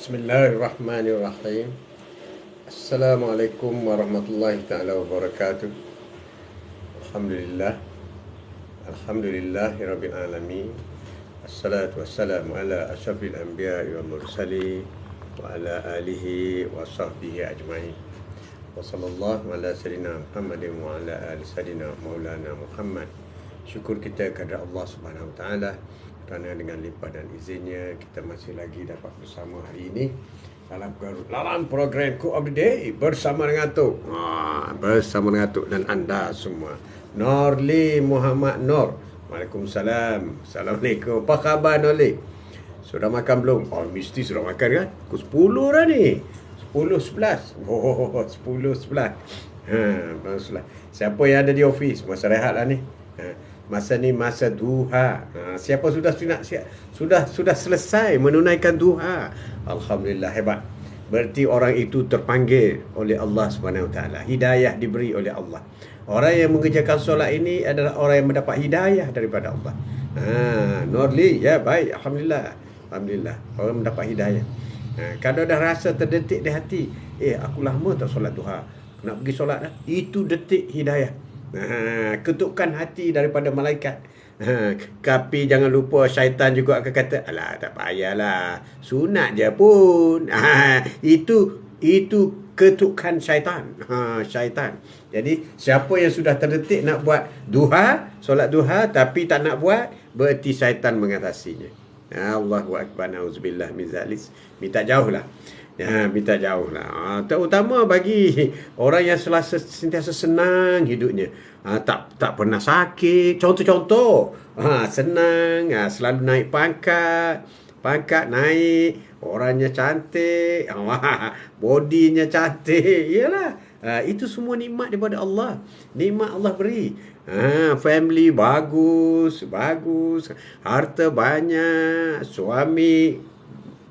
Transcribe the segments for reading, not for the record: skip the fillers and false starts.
Bismillahirrahmanirrahim. Assalamualaikum warahmatullahi ta'ala wabarakatuh. Alhamdulillah. Alhamdulillahi rabbil alamin. Assalatu wassalamu ala asyrafil anbiya'i wal mursalin wa ala alihi wa sahbihi ajma'in. Wa sallallahu ala sayyidina Muhammadin wa ala ali sayyidina Maulana Muhammad. Syukur kita kepada Allah Subhanahu wa taala kerana dengan limpah dan izinnya kita masih lagi dapat bersama hari ini dalam program Quote of the Day bersama dengan Tok. Bersama dengan Tok dan anda semua. Norli Muhammad Nur. Waalaikumsalam. Assalamualaikum. Apa khabar Norli? Sudah makan belum? Oh, mesti sudah makan kan? Pukul 10 dah ni. 10, 11. Oh, 10, 11. Bagus. Siapa yang ada di office? Masa rehat lah ni. Masa ni masa duha. Siapa sudah selesai menunaikan duha? Alhamdulillah, hebat. Berarti orang itu terpanggil oleh Allah Subhanahu Wa Taala. Hidayah diberi oleh Allah. Orang yang mengerjakan solat ini adalah orang yang mendapat hidayah daripada Allah. Norli, ya baik, alhamdulillah. Alhamdulillah, orang mendapat hidayah. Kalau dah rasa terdetik di hati, aku lama tak solat duha, nak pergi solat dah. Itu detik hidayah. Ketukkan hati daripada malaikat. Tapi jangan lupa syaitan juga akan kata, alah tak payahlah, sunat je pun. Itu ketukan syaitan. Syaitan. Jadi siapa yang sudah terdetik nak buat duha, solat duha tapi tak nak buat, berarti syaitan mengatasinya. Allahu akbar, nauzubillah min zalik. Minta jauhlah. Minta jauh lah. Terutama bagi orang yang sentiasa senang hidupnya. Tak pernah sakit. Contoh-contoh. Senang. Selalu naik pangkat. Pangkat naik. Orangnya cantik. Bodinya cantik. Yalah. Itu semua nikmat daripada Allah. Nikmat Allah beri. Family bagus. Harta banyak. Suami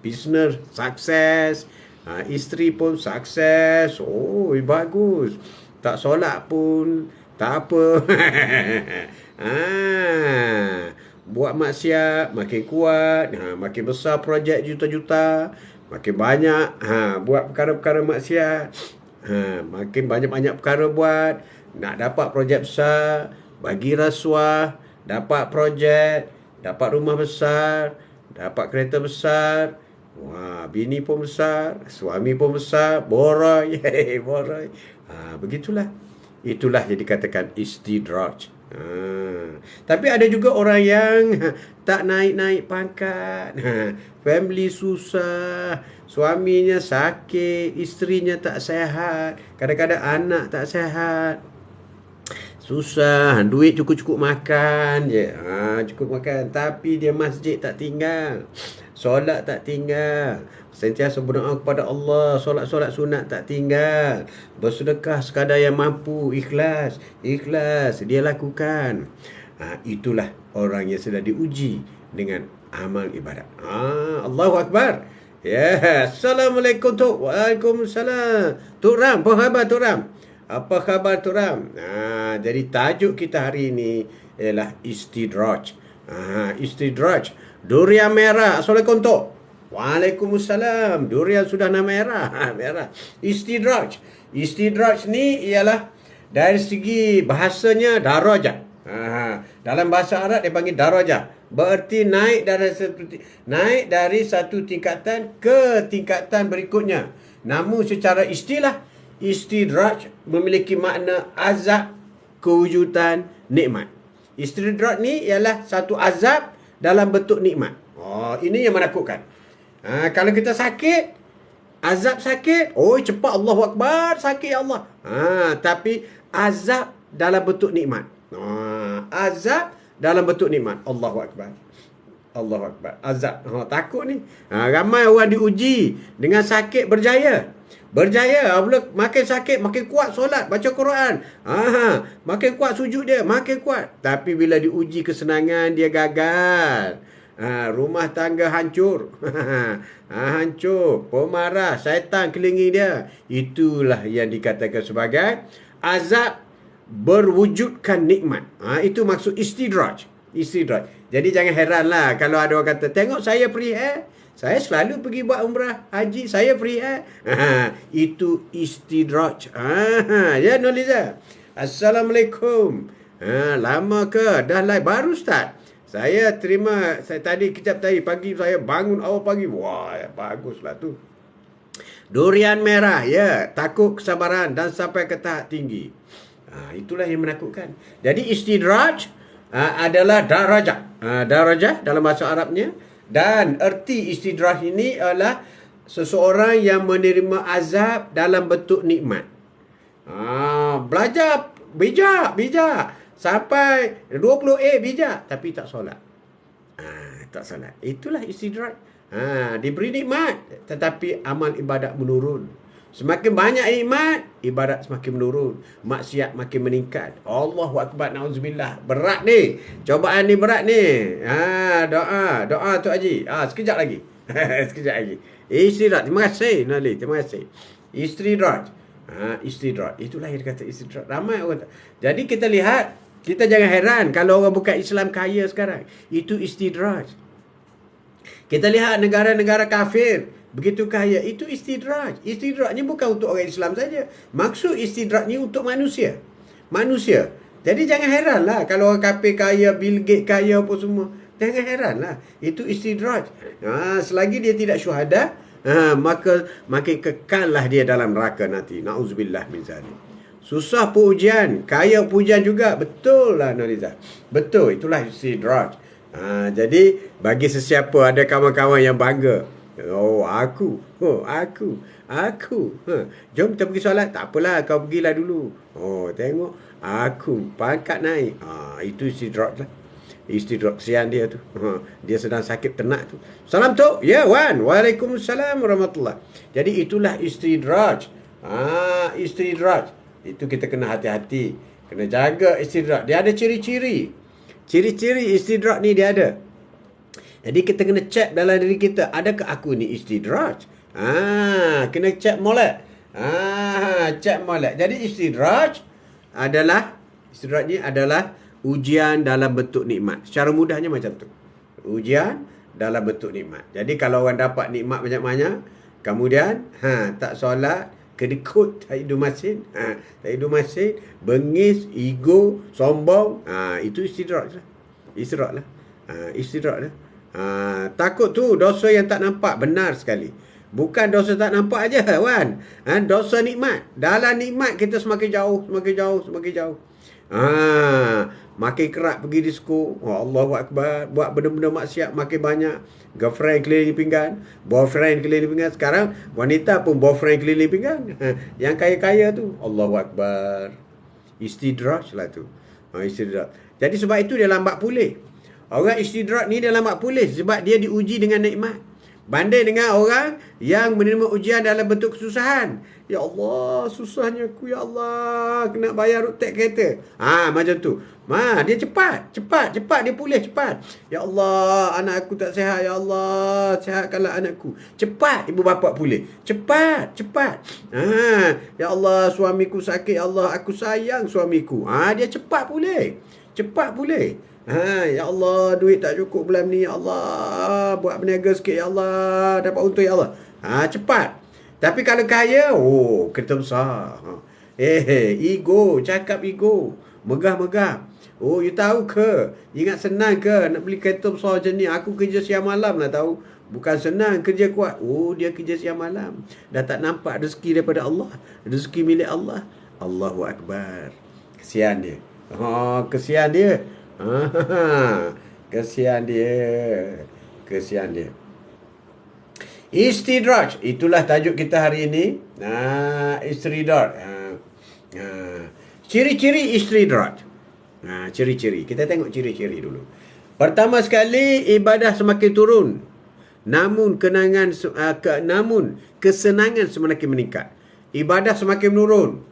business sukses, isteri pun sukses. Oh, bagus. Tak solat pun tak apa. Buat maksiat makin kuat, makin besar projek juta-juta, makin banyak buat perkara-perkara maksiat, makin banyak-banyak perkara buat, nak dapat projek besar, bagi rasuah, dapat projek, dapat rumah besar, dapat kereta besar. Wah, bini pun besar, suami pun besar, boroi, boroi. Begitulah. Itulah yang dikatakan istidraj. Tapi ada juga orang yang tak naik-naik pangkat. Family susah, suaminya sakit, isterinya tak sihat, kadang-kadang anak tak sihat. Susah, duit cukup-cukup makan je. Cukup makan, tapi dia masjid tak tinggal, solat tak tinggal, sentiasa berdoa kepada Allah, solat-solat sunat tak tinggal, bersedekah sekadar yang mampu, ikhlas dia lakukan. Itulah orang yang sedang diuji dengan amal ibadat. Allahu akbar. Ya, Assalamualaikum Tok. Waalaikumsalam. Tok Ram, apa khabar Tok Ram? Apa khabar Tok Ram? Jadi tajuk kita hari ini ialah istidraj. Istidraj. Durian merah. Assalamualaikum Tok. Waalaikumsalam. Durian sudah nak merah. Merah. Istidraj. Istidraj ni ialah dari segi bahasanya darajah. Dalam bahasa Arab dia panggil darajah. Berarti naik dari satu tingkatan ke tingkatan berikutnya. Namun secara istilah, istidraj memiliki makna azab kewujudan nikmat. Istidraj ni ialah satu azab dalam bentuk nikmat. Ini yang menakutkan. Kalau kita sakit, azab sakit, cepat Allahu akbar, sakit ya Allah. Tapi azab dalam bentuk nikmat. Azab dalam bentuk nikmat. Allahu akbar. Allahu akbar. Azab. Takut ni. Ramai orang diuji dengan sakit berjaya. Makin sakit makin kuat solat, baca Quran. Makin kuat sujud dia, makin kuat. Tapi bila diuji kesenangan dia gagal. Rumah tangga hancur. Hancur, pemarah, syaitan kelilingi dia. Itulah yang dikatakan sebagai azab berwujudkan nikmat. Itu maksud istidraj. Jadi jangan heranlah kalau ada orang kata, tengok saya perih Saya selalu pergi buat umrah, haji, saya free. Itu istidraj. Ya Noliza. Assalamualaikum. Lama ke? Dah live baru start. Saya tadi kejap tadi pagi saya bangun awal pagi. Wah, baguslah tu. Durian merah, ya. Takut kesabaran dan sampai ke tahap tinggi. Itulah yang menakutkan. Jadi istidraj adalah darajah. Darajah dalam bahasa Arabnya. Dan erti istidraj ini adalah seseorang yang menerima azab dalam bentuk nikmat. Belajar bijak. Sampai 20 bijak. Tapi tak solat. Tak solat. Itulah istidraj. Diberi nikmat, tetapi amal ibadat menurun. Semakin banyak nikmat, ibadat semakin menurun. Maksiat makin meningkat. Allahu Akbar, na'udzubillah. Berat ni. Cobaan ni berat ni. Doa Tok Haji. Sekejap lagi. Sekejap lagi. Istidraj. Terima kasih, Nali. Terima kasih. Istidraj. Istidraj. Itulah yang dikata istidraj. Ramai orang tak. Jadi kita lihat, kita jangan heran kalau orang bukan Islam kaya sekarang. Itu istidraj. Kita lihat negara-negara kafir begitu kaya, itu istidraj. Istidraj ni bukan untuk orang Islam saja. Maksud istidraj ni untuk manusia. Manusia. Jadi jangan heranlah kalau orang kafir kaya, Bill Gates kaya apa semua. Jangan heranlah. Itu istidraj. Selagi dia tidak syuhada, maka makin kekallah dia dalam neraka nanti. Na'udzubillah min zalik. Susah pun ujian, kaya pun ujian juga. Betul lah Nuriza. Betul, itulah istidraj. Jadi bagi sesiapa ada kawan-kawan yang bangga, aku. Jom kita pergi solat. Tak apalah, kau pergilah dulu. Tengok aku pangkat naik. Itu istidraj lah. Istidraj, kesian dia tu. Dia sedang sakit ternak tu. Salam tu. Ya Wan. Waalaikumsalam warahmatullahi. Jadi itulah istidraj. Istidraj. Itu kita kena hati-hati. Kena jaga istidraj. Dia ada ciri-ciri. Ciri-ciri istidraj ni dia ada. Jadi kita kena cek dalam diri kita, adakah aku ni istidraj? Kena cek molek. Cek molek. Jadi istidraj ni adalah ujian dalam bentuk nikmat. Secara mudahnya macam tu. Ujian dalam bentuk nikmat. Jadi kalau orang dapat nikmat banyak-banyak, kemudian tak solat, kedekut, tak hidup masin, bengis, ego, sombong, itu istidraj lah. Istidraj lah. Takut tu dosa yang tak nampak. Benar sekali. Bukan dosa tak nampak aja, Wan. Dosa nikmat. Dalam nikmat kita semakin jauh. Makin kerap pergi disko. Allahu Akbar. Buat benda-benda maksiat makin banyak. Girlfriend keliling pinggan, boyfriend keliling pinggan. Sekarang wanita pun boyfriend keliling pinggan. Yang kaya-kaya tu, Allahu Akbar. Istidraj lah tu. Istidraj. Jadi sebab itu dia lambat pulih. Orang istidraj ni dia lambat pulih sebab dia diuji dengan nikmat. Banding dengan orang yang menerima ujian dalam bentuk kesusahan. Ya Allah, susahnya aku, ya Allah, kena bayar road tax kereta. Macam tu. Dia cepat dia pulih cepat. Ya Allah, anak aku tak sihat, ya Allah, sihatkanlah anakku. Cepat ibu bapa pulih. Cepat. Ya Allah, suamiku sakit, ya Allah, aku sayang suamiku. Dia cepat pulih. Ya Allah, duit tak cukup bulan ni, ya Allah, buat berniaga sikit, ya Allah, dapat untung, ya Allah. Cepat. Tapi kalau kaya, kereta besar. Ego, cakap ego. Megah. You tahu ke? Ingat senang ke nak beli kereta besar macam ni? Aku kerja siang malam lah tahu. Bukan senang, kerja kuat. Dia kerja siang malam. Dah tak nampak rezeki daripada Allah. Rezeki milik Allah. Allahu Akbar. Kesian dia. Kesian dia. Kesian dia. Istidraj. Itulah tajuk kita hari ini. Istidraj. Ciri-ciri istidraj. Ciri-ciri. Kita tengok ciri-ciri dulu. Pertama sekali, ibadah semakin turun. Namun kesenangan semakin meningkat. Ibadah semakin menurun.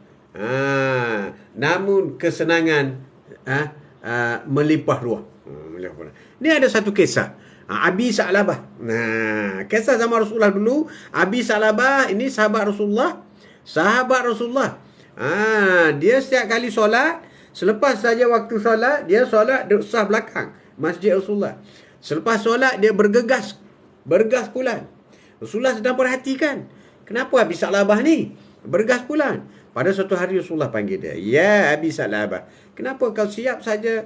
Namun kesenangan melimpah ruah. Ini ada satu kisah. Abi Sa'labah. Kisah zaman Rasulullah dulu. Abi Sa'labah ini sahabat Rasulullah. Dia setiap kali solat, selepas saja waktu solat, dia solat di saf belakang Masjid Rasulullah. Selepas solat, dia bergegas Bergas bulan. Rasulullah sedang perhatikan. Kenapa Abi Sa'labah ni bergas bulan? Pada suatu hari Rasulullah panggil dia. Ya Abi Sa'labah. Kenapa kau siap saja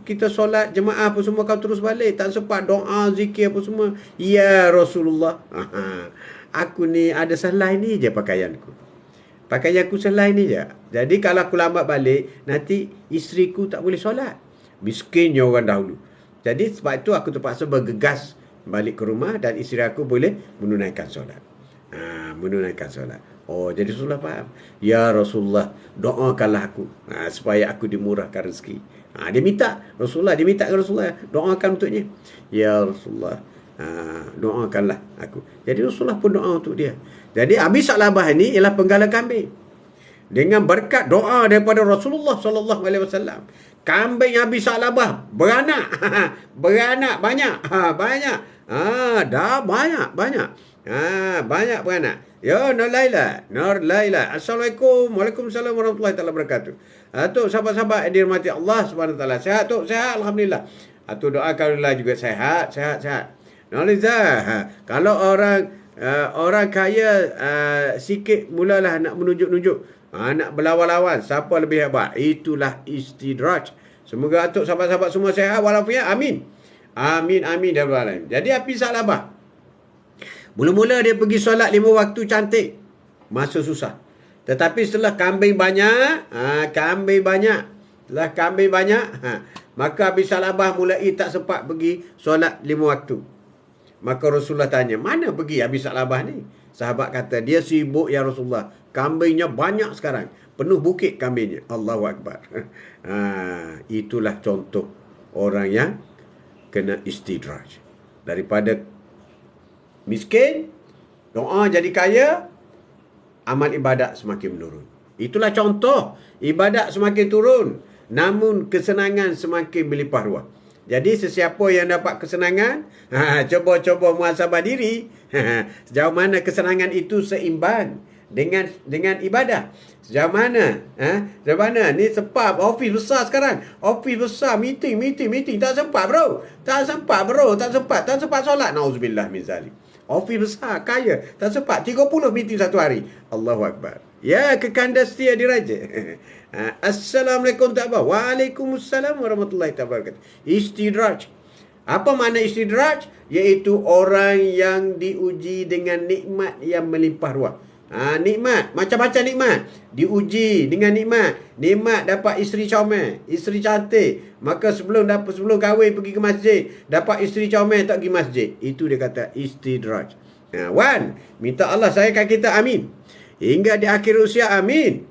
kita solat jemaah apa semua kau terus balik? Tak sempat doa, zikir apa semua. Ya Rasulullah. Aku ni ada selai ni je pakaianku. Pakaianku selai ni je. Jadi kalau aku lambat balik, nanti isteriku tak boleh solat. Miskinnya orang dahulu. Jadi sebab itu aku terpaksa bergegas balik ke rumah dan isteri aku boleh menunaikan solat. Menunaikan solat. Oh, jadi Rasulullah faham. Ya Rasulullah, doakanlah aku supaya aku dimurahkan rezeki. Dia minta. Dia minta ke Rasulullah, doakan untuknya. Ya Rasulullah, doakanlah aku. Jadi Rasulullah pun doa untuk dia. Jadi Abi Sa'labah ini ialah penggala kambing. Dengan berkat doa daripada Rasulullah sallallahu alaihi wasallam, kambing Abi Sa'labah beranak. Beranak banyak. Banyak. Dah banyak. Banyak beranak. Ya, Nur Laila. Assalamualaikum. Waalaikumsalam warahmatullahi taala wabarakatuh. Tok sahabat-sahabat yang dirahmati Allah Subhanahu taala. Sihat Tok, sihat alhamdulillah. Tok doakanlah juga sihat. Nur Liza, kalau orang kaya sikit mulalah nak menunjuk-nunjuk. Nak berlawan-lawan siapa lebih hebat. Itulah istidraj. Semoga Tok sahabat-sahabat semua sihat walafiat. Amin. Amin. Jadi Abi Sa'labah, mula-mula dia pergi solat 5 waktu cantik, masa susah. Tetapi setelah kambing banyak, maka Abi Sa'labah mulai tak sempat pergi solat 5 waktu. Maka Rasulullah tanya, mana pergi Abi Sa'labah ni? Sahabat kata, dia sibuk ya Rasulullah. Kambingnya banyak sekarang. Penuh bukit kambingnya. Allahu Akbar. Itulah contoh orang yang kena istidraj. Daripada miskin, doa jadi kaya, amal ibadat semakin menurun. Itulah contoh. Ibadat semakin turun, namun kesenangan semakin berlimpah ruah. Jadi sesiapa yang dapat kesenangan, cuba muhasabah diri. Sejauh mana kesenangan itu seimbang dengan ibadah. Sejauh mana? Ni sebab office besar sekarang. Office besar, meeting. Tak sempat bro. Tak sempat solat. Nauzubillah min zalik. Office besar, kaya. Tak sempat. 30 meeting satu hari. Allahu Akbar. Ya, kekandas setia diraja. Assalamualaikum ta'ala. Waalaikumsalam warahmatullahi wabarakatuh. Istidraj. Apa makna istidraj? Iaitu orang yang diuji dengan nikmat yang melimpah ruah. Nikmat, macam-macam nikmat. Diuji dengan nikmat. Nikmat dapat isteri comel, isteri cantik. Maka sebelum kahwin pergi ke masjid, dapat isteri comel tak pergi masjid. Itu dia kata istidraj. Minta Allah sayangkan kita, amin. Hingga di akhir usia, amin.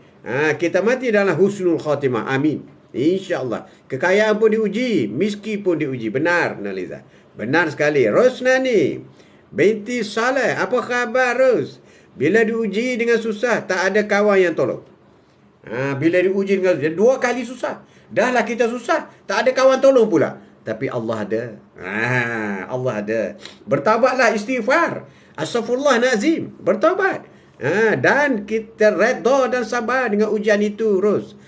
Kita mati dalam husnul khatimah, amin. InsyaAllah. Kekayaan pun diuji, miskin pun diuji. Benar, Naliza. Benar sekali. Rosnani binti Saleh, apa khabar Ros? Bila diuji dengan susah, tak ada kawan yang tolong. Bila diuji dengan 2 kali susah, dahlah kita susah, tak ada kawan tolong pula. Tapi Allah ada. Allah ada. Bertaubatlah, istighfar. Astaghfirullahalazim. Bertaubat. Dan kita redha dan sabar dengan ujian itu, Ros.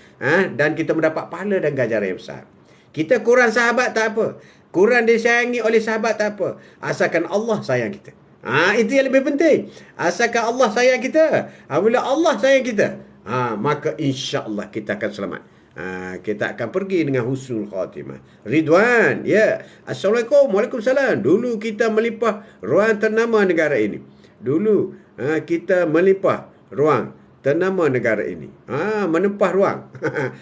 Dan kita mendapat pahala dan ganjaran yang besar. Kita kurang sahabat tak apa. Kurang disayangi oleh sahabat tak apa. Asalkan Allah sayang kita. Itu yang lebih penting. Asalkan Allah sayang kita. Apabila Allah sayang kita, maka insya-Allah kita akan selamat. Kita akan pergi dengan husnul khatimah. Ridwan, ya. Assalamualaikum. Waalaikumsalam. Dulu kita melimpah ruang ternama negara ini. Dulu kita melimpah ruang ternama negara ini. Menempah ruang.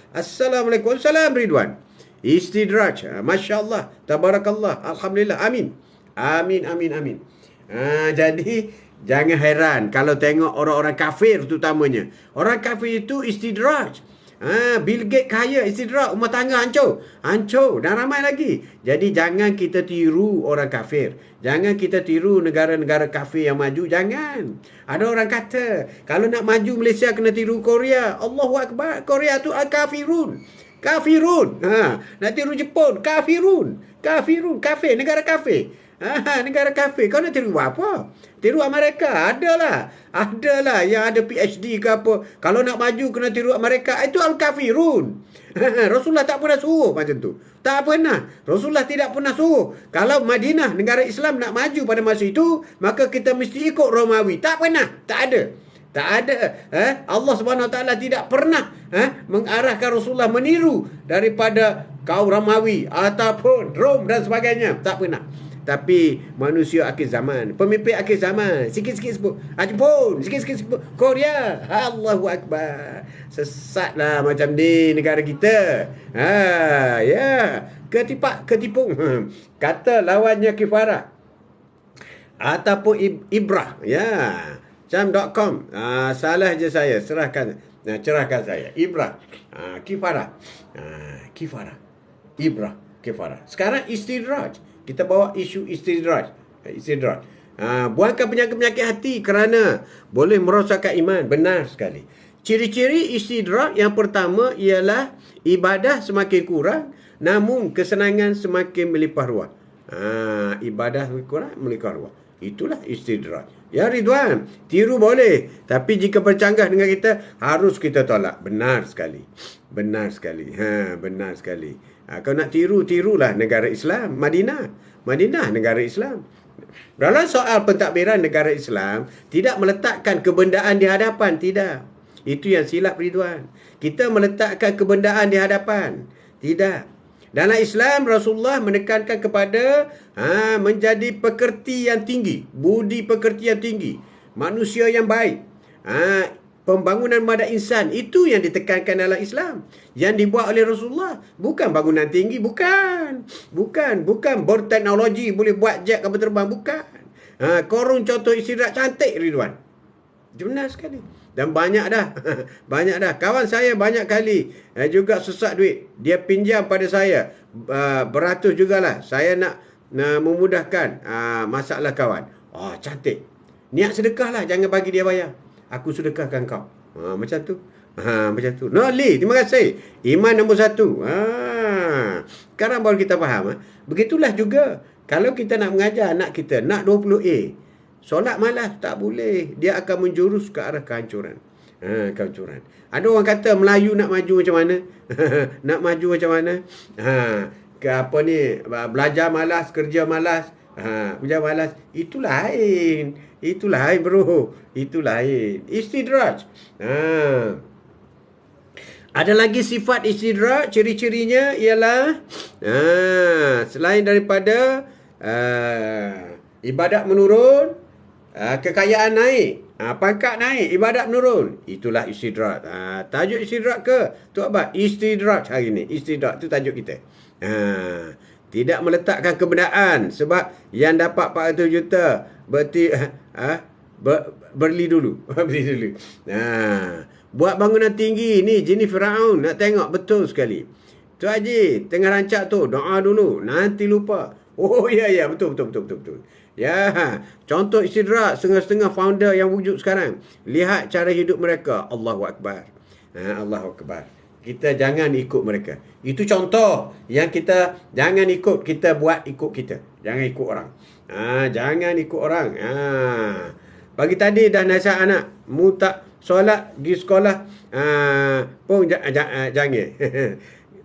Assalamualaikum. Salam Ridwan. Istidraj. Masya Allah. Tabarakallah. Alhamdulillah. Amin. Amin. Jadi jangan heran kalau tengok orang-orang kafir terutamanya. Orang kafir itu istidraj. Bill Gates kaya, istidraj, rumah tangga hancur dan ramai lagi. Jadi jangan kita tiru orang kafir. Jangan kita tiru negara-negara kafir yang maju. Jangan. Ada orang kata kalau nak maju Malaysia kena tiru Korea. Allahu Akbar. Korea tu kafirun. Nak tiru Jepun. Kafir, negara kafir. Negara kafir. Kau nak tiru apa? Tiru Amerika. Adalah yang ada PhD ke apa. Kalau nak maju kena tiru Amerika. Itu al-kafirun. Rasulullah tak pernah suruh macam tu. Tak pernah. Rasulullah tidak pernah suruh. Kalau Madinah, negara Islam nak maju pada masa itu, maka kita mesti ikut Romawi. Tak pernah. Tak ada. Tak ada. Allah Subhanahu Wa Taala tidak pernah mengarahkan Rasulullah meniru daripada kaum Romawi ataupun Rom dan sebagainya. Tak pernah. Tapi manusia akhir zaman, pemimpin akhir zaman, sikit-sikit sebut Jepun, sikit-sikit sebut Korea. Allahu Akbar. Sesatlah macam ni negara kita. Ya, ketipung. Kata lawannya kifara ataupun ibrah. Ya. Macam.com. Salah je saya, cerahkan saya. Ibrah. Kifara. Kifara. Ibrah. Kifara. Sekarang istidraj. Kita bawa isu istidraj. Buangkan penyakit-penyakit hati kerana boleh merosakkan iman. Benar sekali. Ciri-ciri istidraj yang pertama ialah ibadah semakin kurang, namun kesenangan semakin melimpah ruah. Ibadah semakin kurang, melimpah ruah. Itulah istidraj. Ya Ridwan, tiru boleh. Tapi jika bercanggah dengan kita, harus kita tolak. Benar sekali. Benar sekali. Kalau nak tiru, tirulah negara Islam. Madinah negara Islam. Dalam soal pentadbiran negara Islam, tidak meletakkan kebendaan di hadapan. Tidak. Itu yang silap Ridwan. Kita meletakkan kebendaan di hadapan. Tidak. Dalam Islam, Rasulullah menekankan kepada menjadi pekerti yang tinggi. Budi pekerti yang tinggi. Manusia yang baik. Pembangunan madah insan. Itu yang ditekankan dalam Islam. Yang dibuat oleh Rasulullah. Bukan bangunan tinggi. Bukan berteknologi. Boleh buat jet kapal terbang. Bukan. Korun contoh istirahat cantik Ridwan. Benar sekali. Dan banyak dah. Kawan saya banyak kali juga sesak duit. Dia pinjam pada saya. Beratus jugalah. Saya nak memudahkan masalah kawan. Cantik. Niat sedekah lah. Jangan bagi dia bayar. Aku sedekahkan kau. Macam tu. No, Lee. Terima kasih. Iman nombor 1. Sekarang baru kita faham. Begitulah juga. Kalau kita nak mengajar anak kita. Nak 20A. Solat malas tak boleh. Dia akan menjurus ke arah kehancuran. Kehancuran. Ada orang kata Melayu nak maju macam mana? Nak maju macam mana? Belajar malas, kerja malas. Belajar malas. Itu lain bro. Itu lain. Istidraj. Ada lagi sifat istidraj. Ciri-cirinya ialah selain daripada ibadat menurun, kekayaan naik, pangkat naik, ibadat menurun. Itulah istidraj. Tajuk istidraj ke? Tu apa? Istidraj hari ni. Istidraj tu tajuk kita. Tidak meletakkan kebendaan sebab yang dapat 400 juta berarti beli dulu. Buat bangunan tinggi ni jenis Firaun. Nak tengok betul sekali. Tu Haji tengah rancak tu, doa dulu, nanti lupa. Ya, betul. Ya, contoh istidraj setengah-setengah founder yang wujud sekarang. Lihat cara hidup mereka. Allahu Akbar. Allahu Akbar. Kita jangan ikut mereka. Itu contoh yang kita jangan ikut. Kita buat ikut kita. Jangan ikut orang. Jangan ikut orang. Pagi tadi dah nasihat anak. Mu tak solat, pergi sekolah. Pun jangan.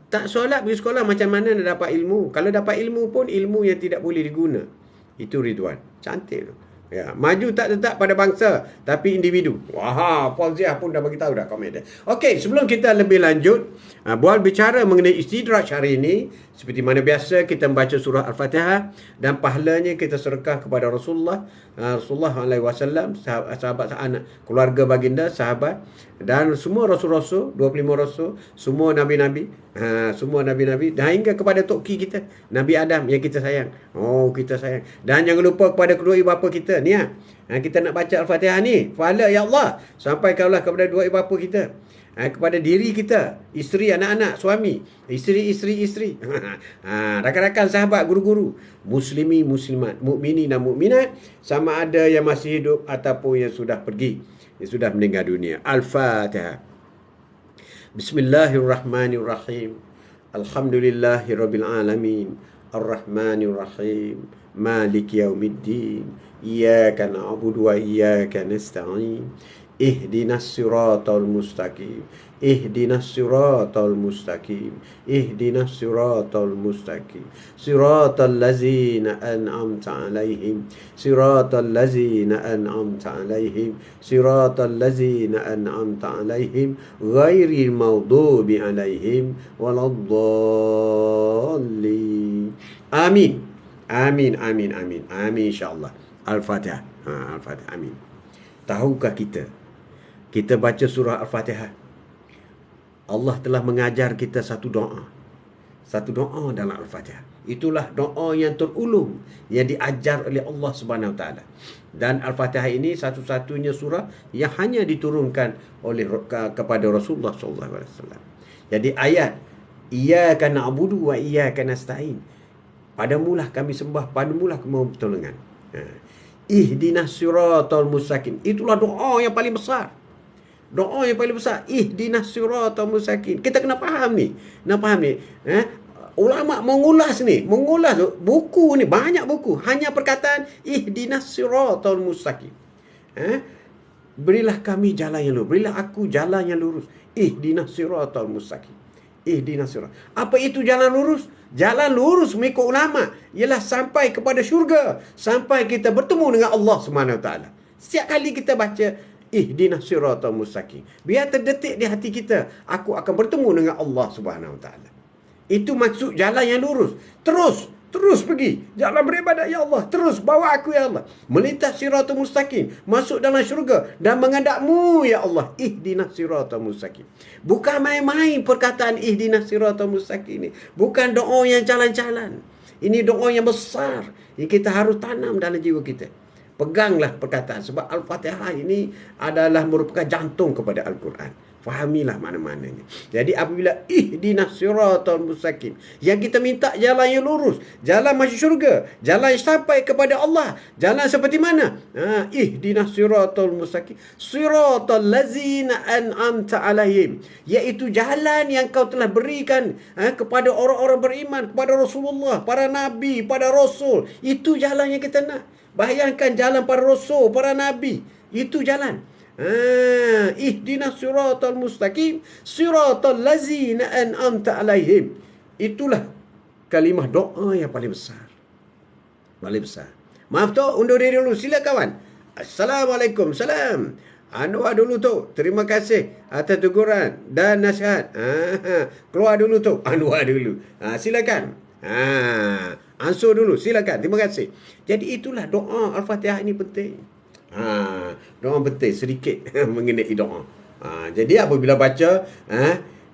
Tak solat, pergi sekolah macam mana nak dapat ilmu? Kalau dapat ilmu pun ilmu yang tidak boleh diguna. Itu Ridwan. Cantik tu. Ya, maju tak tetap pada bangsa tapi individu. Wah, Fauziah pun dah bagi tahu dah komen dia. Okey, sebelum kita lebih lanjut, bual bicara mengenai istidraj hari ini, seperti mana biasa kita membaca surah Al-Fatihah dan pahalanya kita sedekah kepada Rasulullah alaihi wasallam, sahabat anak keluarga baginda, sahabat dan semua rasul-rasul, 25 rasul, semua nabi-nabi, dan hingga kepada toki kita, Nabi Adam yang kita sayang. Kita sayang. Dan jangan lupa kepada kedua ibu bapa kita. Niat. Kita nak baca Al-Fatihah ni. Pahala ya Allah. Sampaikanlah kepada dua ibu bapa kita. Kepada diri kita. Isteri, anak-anak, suami. Isteri. Rakan-rakan, sahabat, guru-guru. Muslimi, muslimat. Mukmini dan mukminat. Sama ada yang masih hidup ataupun yang sudah pergi. Yang sudah meninggal dunia. Al-Fatihah. Bismillahirrahmanirrahim. Alhamdulillahirrabbilalamin. Ar-Rahmanirrahim. maliki yaumiddin, iyyaka na'budu wa iyyaka nasta'in, ihdinas siratal mustaqim, ihdinas siratal mustaqim, ihdinas siratal mustaqim, siratal ladzina an'amta 'alaihim, siratal ladzina an'amta 'alaihim, siratal ladzina an'amta 'alaihim, ghairil maghdubi 'alaihim waladdallin. Amin. Amin, amin, amin. Amin insya-Allah. Al-Fatihah. Al-Fatihah. Amin. Tahukah kita baca surah Al-Fatihah, Allah telah mengajar kita satu doa. Satu doa dalam Al-Fatihah. Itulah doa yang terulung yang diajar oleh Allah Subhanahu Wa Taala. Dan Al-Fatihah ini satu-satunya surah yang hanya diturunkan oleh kepada Rasulullah sallallahu alaihi wasallam. Jadi ayat iyyaka na'budu wa iyyaka nasta'in, padamulah kami sembah, padamulah kami mohon pertolongan. Ihdinas siratal mustaqim, itulah doa yang paling besar. Doa yang paling besar, ihdinas siratal mustaqim. Kita kena faham ni. Ulama mengulas buku ni, banyak buku hanya perkataan ihdinas siratal mustaqim. Berilah kami jalan yang lurus, berilah aku jalan yang lurus. Ihdinas siratal mustaqim. Ihdinas sirat. Apa itu jalan lurus? Jalan lurus mengikut ulama ialah sampai kepada syurga, sampai kita bertemu dengan Allah Subhanahu Wa Taala. Setiap kali kita baca ihdinas siratal mustaqim, biar terdetik di hati kita, aku akan bertemu dengan Allah Subhanahu Wa Taala. Itu maksud jalan yang lurus. Terus pergi jalan beribadat ya Allah, terus bawa aku ya Allah melintas siratal mustaqim, masuk dalam syurga dan menghadapmu ya Allah. Ihdinas siratal mustaqim. Bukan main-main perkataan ihdinas siratal mustaqim ini. Bukan doa yang jalan-jalan. Ini doa yang besar yang kita harus tanam dalam jiwa kita. Peganglah perkataan, sebab Al-Fatihah ini adalah merupakan jantung kepada Al-Quran. Fahamilah mana-mananya. Jadi apabila ihdinas siratal mustaqim, yang kita minta jalan yang lurus, jalan masuk syurga, jalan yang sampai kepada Allah. Jalan seperti mana? Ihdinas siratal mustaqim, siratal ladzina an'amta 'alaihim, iaitu jalan yang kau telah berikan kepada orang-orang beriman, kepada Rasulullah, para nabi, para rasul. Itu jalan yang kita nak. Bayangkan jalan para rasul, para nabi. Itu jalan. Ihdinas siratal mustaqim, siratal ladzina an'amta 'alaihim. Itulah kalimah doa yang paling besar. Paling besar. Maaf tu, undur diri dulu. Sila kawan. Assalamualaikum. Salam. Anwar dulu tu. Terima kasih atas teguran dan nasihat. Keluar dulu tu. Anwar dulu. Silakan. Ansur dulu. Silakan. Terima kasih. Jadi itulah doa Al-Fatihah ini penting. Doa penting sedikit mengenai doa. Jadi apabila baca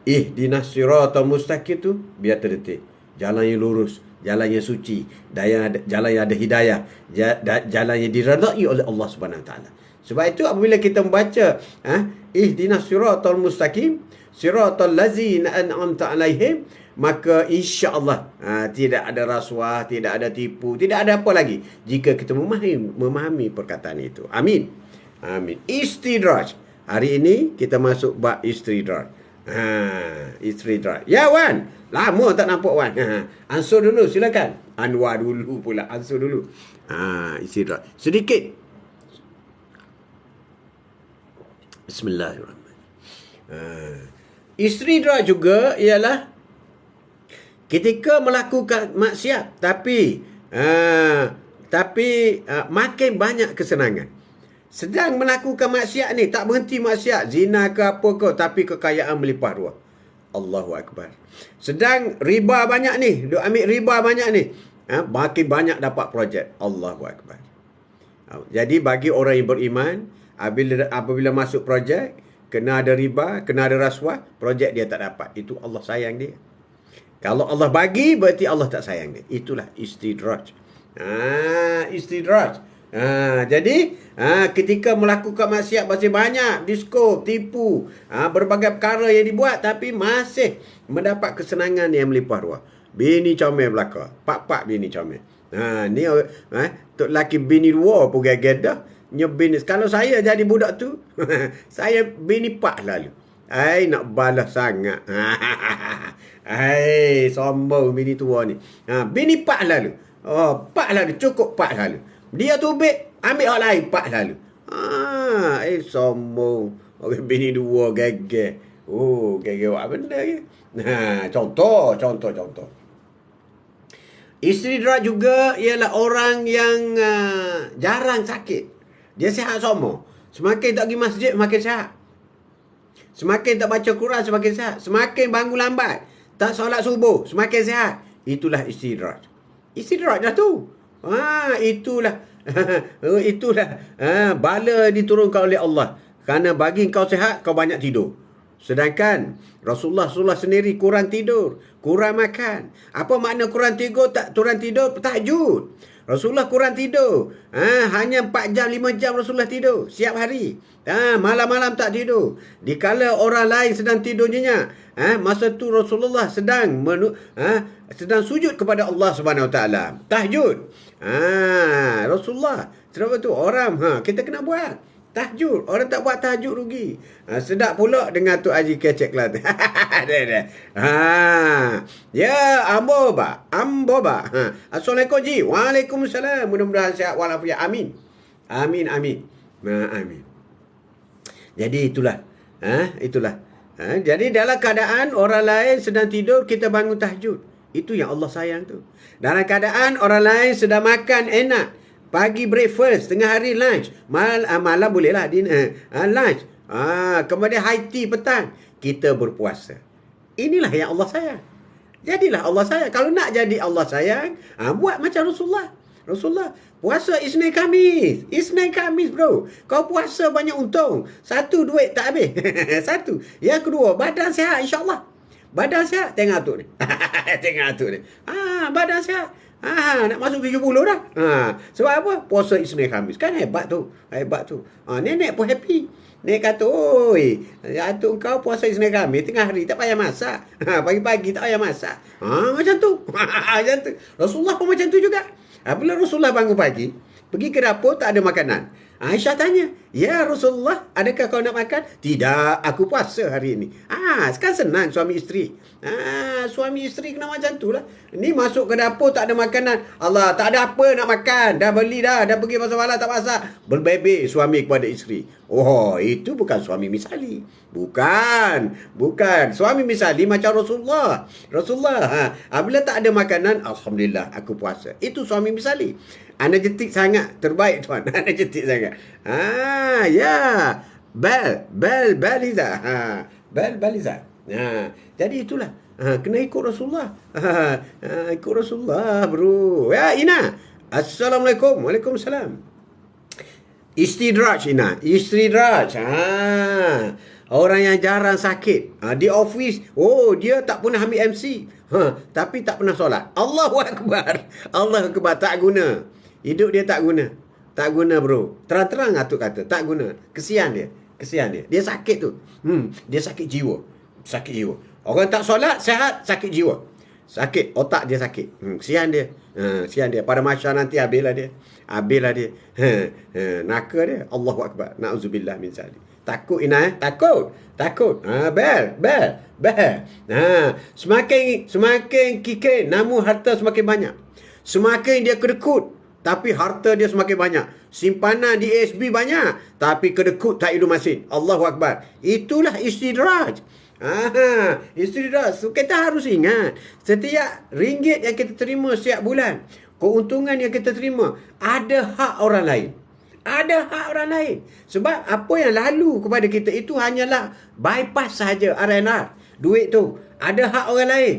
ihdinas siratal mustaqim tu, biar terdetik jalan yang lurus, jalan yang suci, jalan yang ada hidayah, jalan yang diredai oleh Allah Subhanahu Wa Taala. Sebab itu apabila kita membaca ihdinas siratal mustaqim, siratal ladzina an'amta 'alaihim, maka insya-Allah tidak ada rasuah, tidak ada tipu, tidak ada apa lagi jika kita memahami perkataan itu. Amin. Amin. Istidraj. Hari ini kita masuk bab istidraj. Istidraj. Ya Wan, lama tak nampak Wan. Ansur dulu silakan. Anwar dulu pula, ansur dulu. Istidraj. Sedikit. Bismillahirrahmanirrahim. Istidraj juga ialah ketika melakukan maksiat tapi makin banyak kesenangan. Sedang melakukan maksiat ni, tak berhenti maksiat, zina ke apa ke, tapi kekayaan melimpah ruah. Allahu Akbar. Sedang riba banyak ni, duk ambil riba banyak ni, makin banyak dapat projek. Allahu Akbar. Jadi bagi orang yang beriman, apabila masuk projek, kena ada riba, kena ada rasuah, projek dia tak dapat. Itu Allah sayang dia. Kalau Allah bagi, berarti Allah tak sayang dia. Itulah istidraj. Istidraj. Jadi, ketika melakukan maksiat masih banyak, disko, tipu, berbagai perkara yang dibuat, tapi masih mendapat kesenangan yang melimpah ruah. Bini comel belaka. Pak-pak bini comel. Ni, tok lelaki bini dua pun gagal dah. Bini. Kalau saya jadi budak tu, saya bini pak lalu. Nak balas sangat. Sombong bini tua ni. Bini pak lalu. Oh, 4 lalu. Cukup 4 lalu. Dia tubik, ambil orang lain 4 lalu. Sombong. Orang bini 2 geger. Oh, geger buat benda ke? Contoh. Isteri Drak juga ialah orang yang jarang sakit. Dia sihat semua. Semakin tak pergi masjid, semakin sihat. Semakin tak baca Quran, semakin sihat. Semakin bangun lambat, tak solat subuh, semakin sihat. Itulah isteri Drak. Isteri Drak dah tu. Itulah. Itulah bala diturunkan oleh Allah. Kerana bagi kau sihat, kau banyak tidur. Sedangkan Rasulullah sendiri kurang tidur, kurang makan. Apa makna kurang tidur? Tahajud. Rasulullah kurang tidur. Hanya 4 jam, 5 jam Rasulullah tidur setiap hari. Malam-malam tak tidur. Dikala orang lain sedang tidur nyenyak, masa tu Rasulullah sedang sujud kepada Allah Subhanahu Wa Taala. Tahajud. Rasulullah. Sebab tu orang kita kena buat tahajud. Orang tak buat tahajud rugi. Sedap pula dengan tu Haji Kecek Kelantan. Ya, ambo ba. Assalamualaikum Ji. Waalaikumsalam. Mudah-mudahan sihat walafiat. Amin. Amin. Jadi itulah. Jadi dalam keadaan orang lain sedang tidur, kita bangun tahajud. Itu yang Allah sayang tu. Dalam keadaan orang lain sedang makan enak, pagi breakfast, tengah hari lunch, malam bolehlah lunch. Kemudian high tea petang, kita berpuasa. Inilah yang Allah sayang. Jadilah Allah sayang. Kalau nak jadi Allah sayang, buat macam Rasulullah. Puasa Isnin Khamis bro. Kau puasa banyak untung. Satu, duit tak habis. Satu. Yang kedua, badan sihat insyaAllah. Badan sihat, tengok atuk ni. Badan sihat. Nak masuk 70 dah. Sebab apa? Puasa Isnin Khamis. Kan hebat tu. Nenek pun happy. Nenek kata, oi, atuk kau puasa Isnin Khamis, tengah hari tak payah masak. Pagi-pagi tak payah masak. Macam tu. Macam tu. Rasulullah pun macam tu juga. Bila Rasulullah bangun pagi, pergi ke dapur, tak ada makanan. Aisyah tanya, ya Rasulullah, adakah kau nak makan? Tidak, aku puasa hari ini. Sekarang senang suami isteri. Suami isteri kena macam tu lah. Ni masuk ke dapur tak ada makanan. Allah, tak ada apa nak makan. Dah beli dah pergi pasar malam tak masak. Berbebek suami kepada isteri. Oh, itu bukan suami misali. Bukan. Suami misali macam Rasulullah. Bila tak ada makanan, alhamdulillah aku puasa. Itu suami misali. Energetik sangat. Terbaik tuan. Energetik sangat. Ya. Baliza. Baliza. Jadi itulah. Kena ikut Rasulullah. Ikut Rasulullah bro. Ya, Ina. Assalamualaikum. Waalaikumsalam. Istidraj, Ina. Istidraj. Orang yang jarang sakit. Di office. Oh, dia tak pernah ambil MC. Tapi tak pernah solat. Allahu Akbar. Tak guna. Hidup dia tak guna. Tak guna bro. Terang-terang atuk kata. Tak guna. Kesian dia. Dia sakit tu. Dia sakit jiwa. Orang tak solat, sihat, sakit jiwa. Sakit, otak dia sakit. Kesian dia. Pada masa nanti habislah dia. Naka dia. Allahu Akbar. Na'udzubillah min zalik. Takut Ina. Takut. Bel. Semakin kikir, namun harta semakin banyak. Semakin dia kedekut, tapi harta dia semakin banyak. Simpanan di ASB banyak, tapi kedekut tak hidup masin. Allahu Akbar. Itulah istidraj. Istidraj. So, kita harus ingat, setiap ringgit yang kita terima setiap bulan, keuntungan yang kita terima, ada hak orang lain. Sebab apa yang lalu kepada kita itu hanyalah bypass sahaja R&R. Duit tu ada hak orang lain.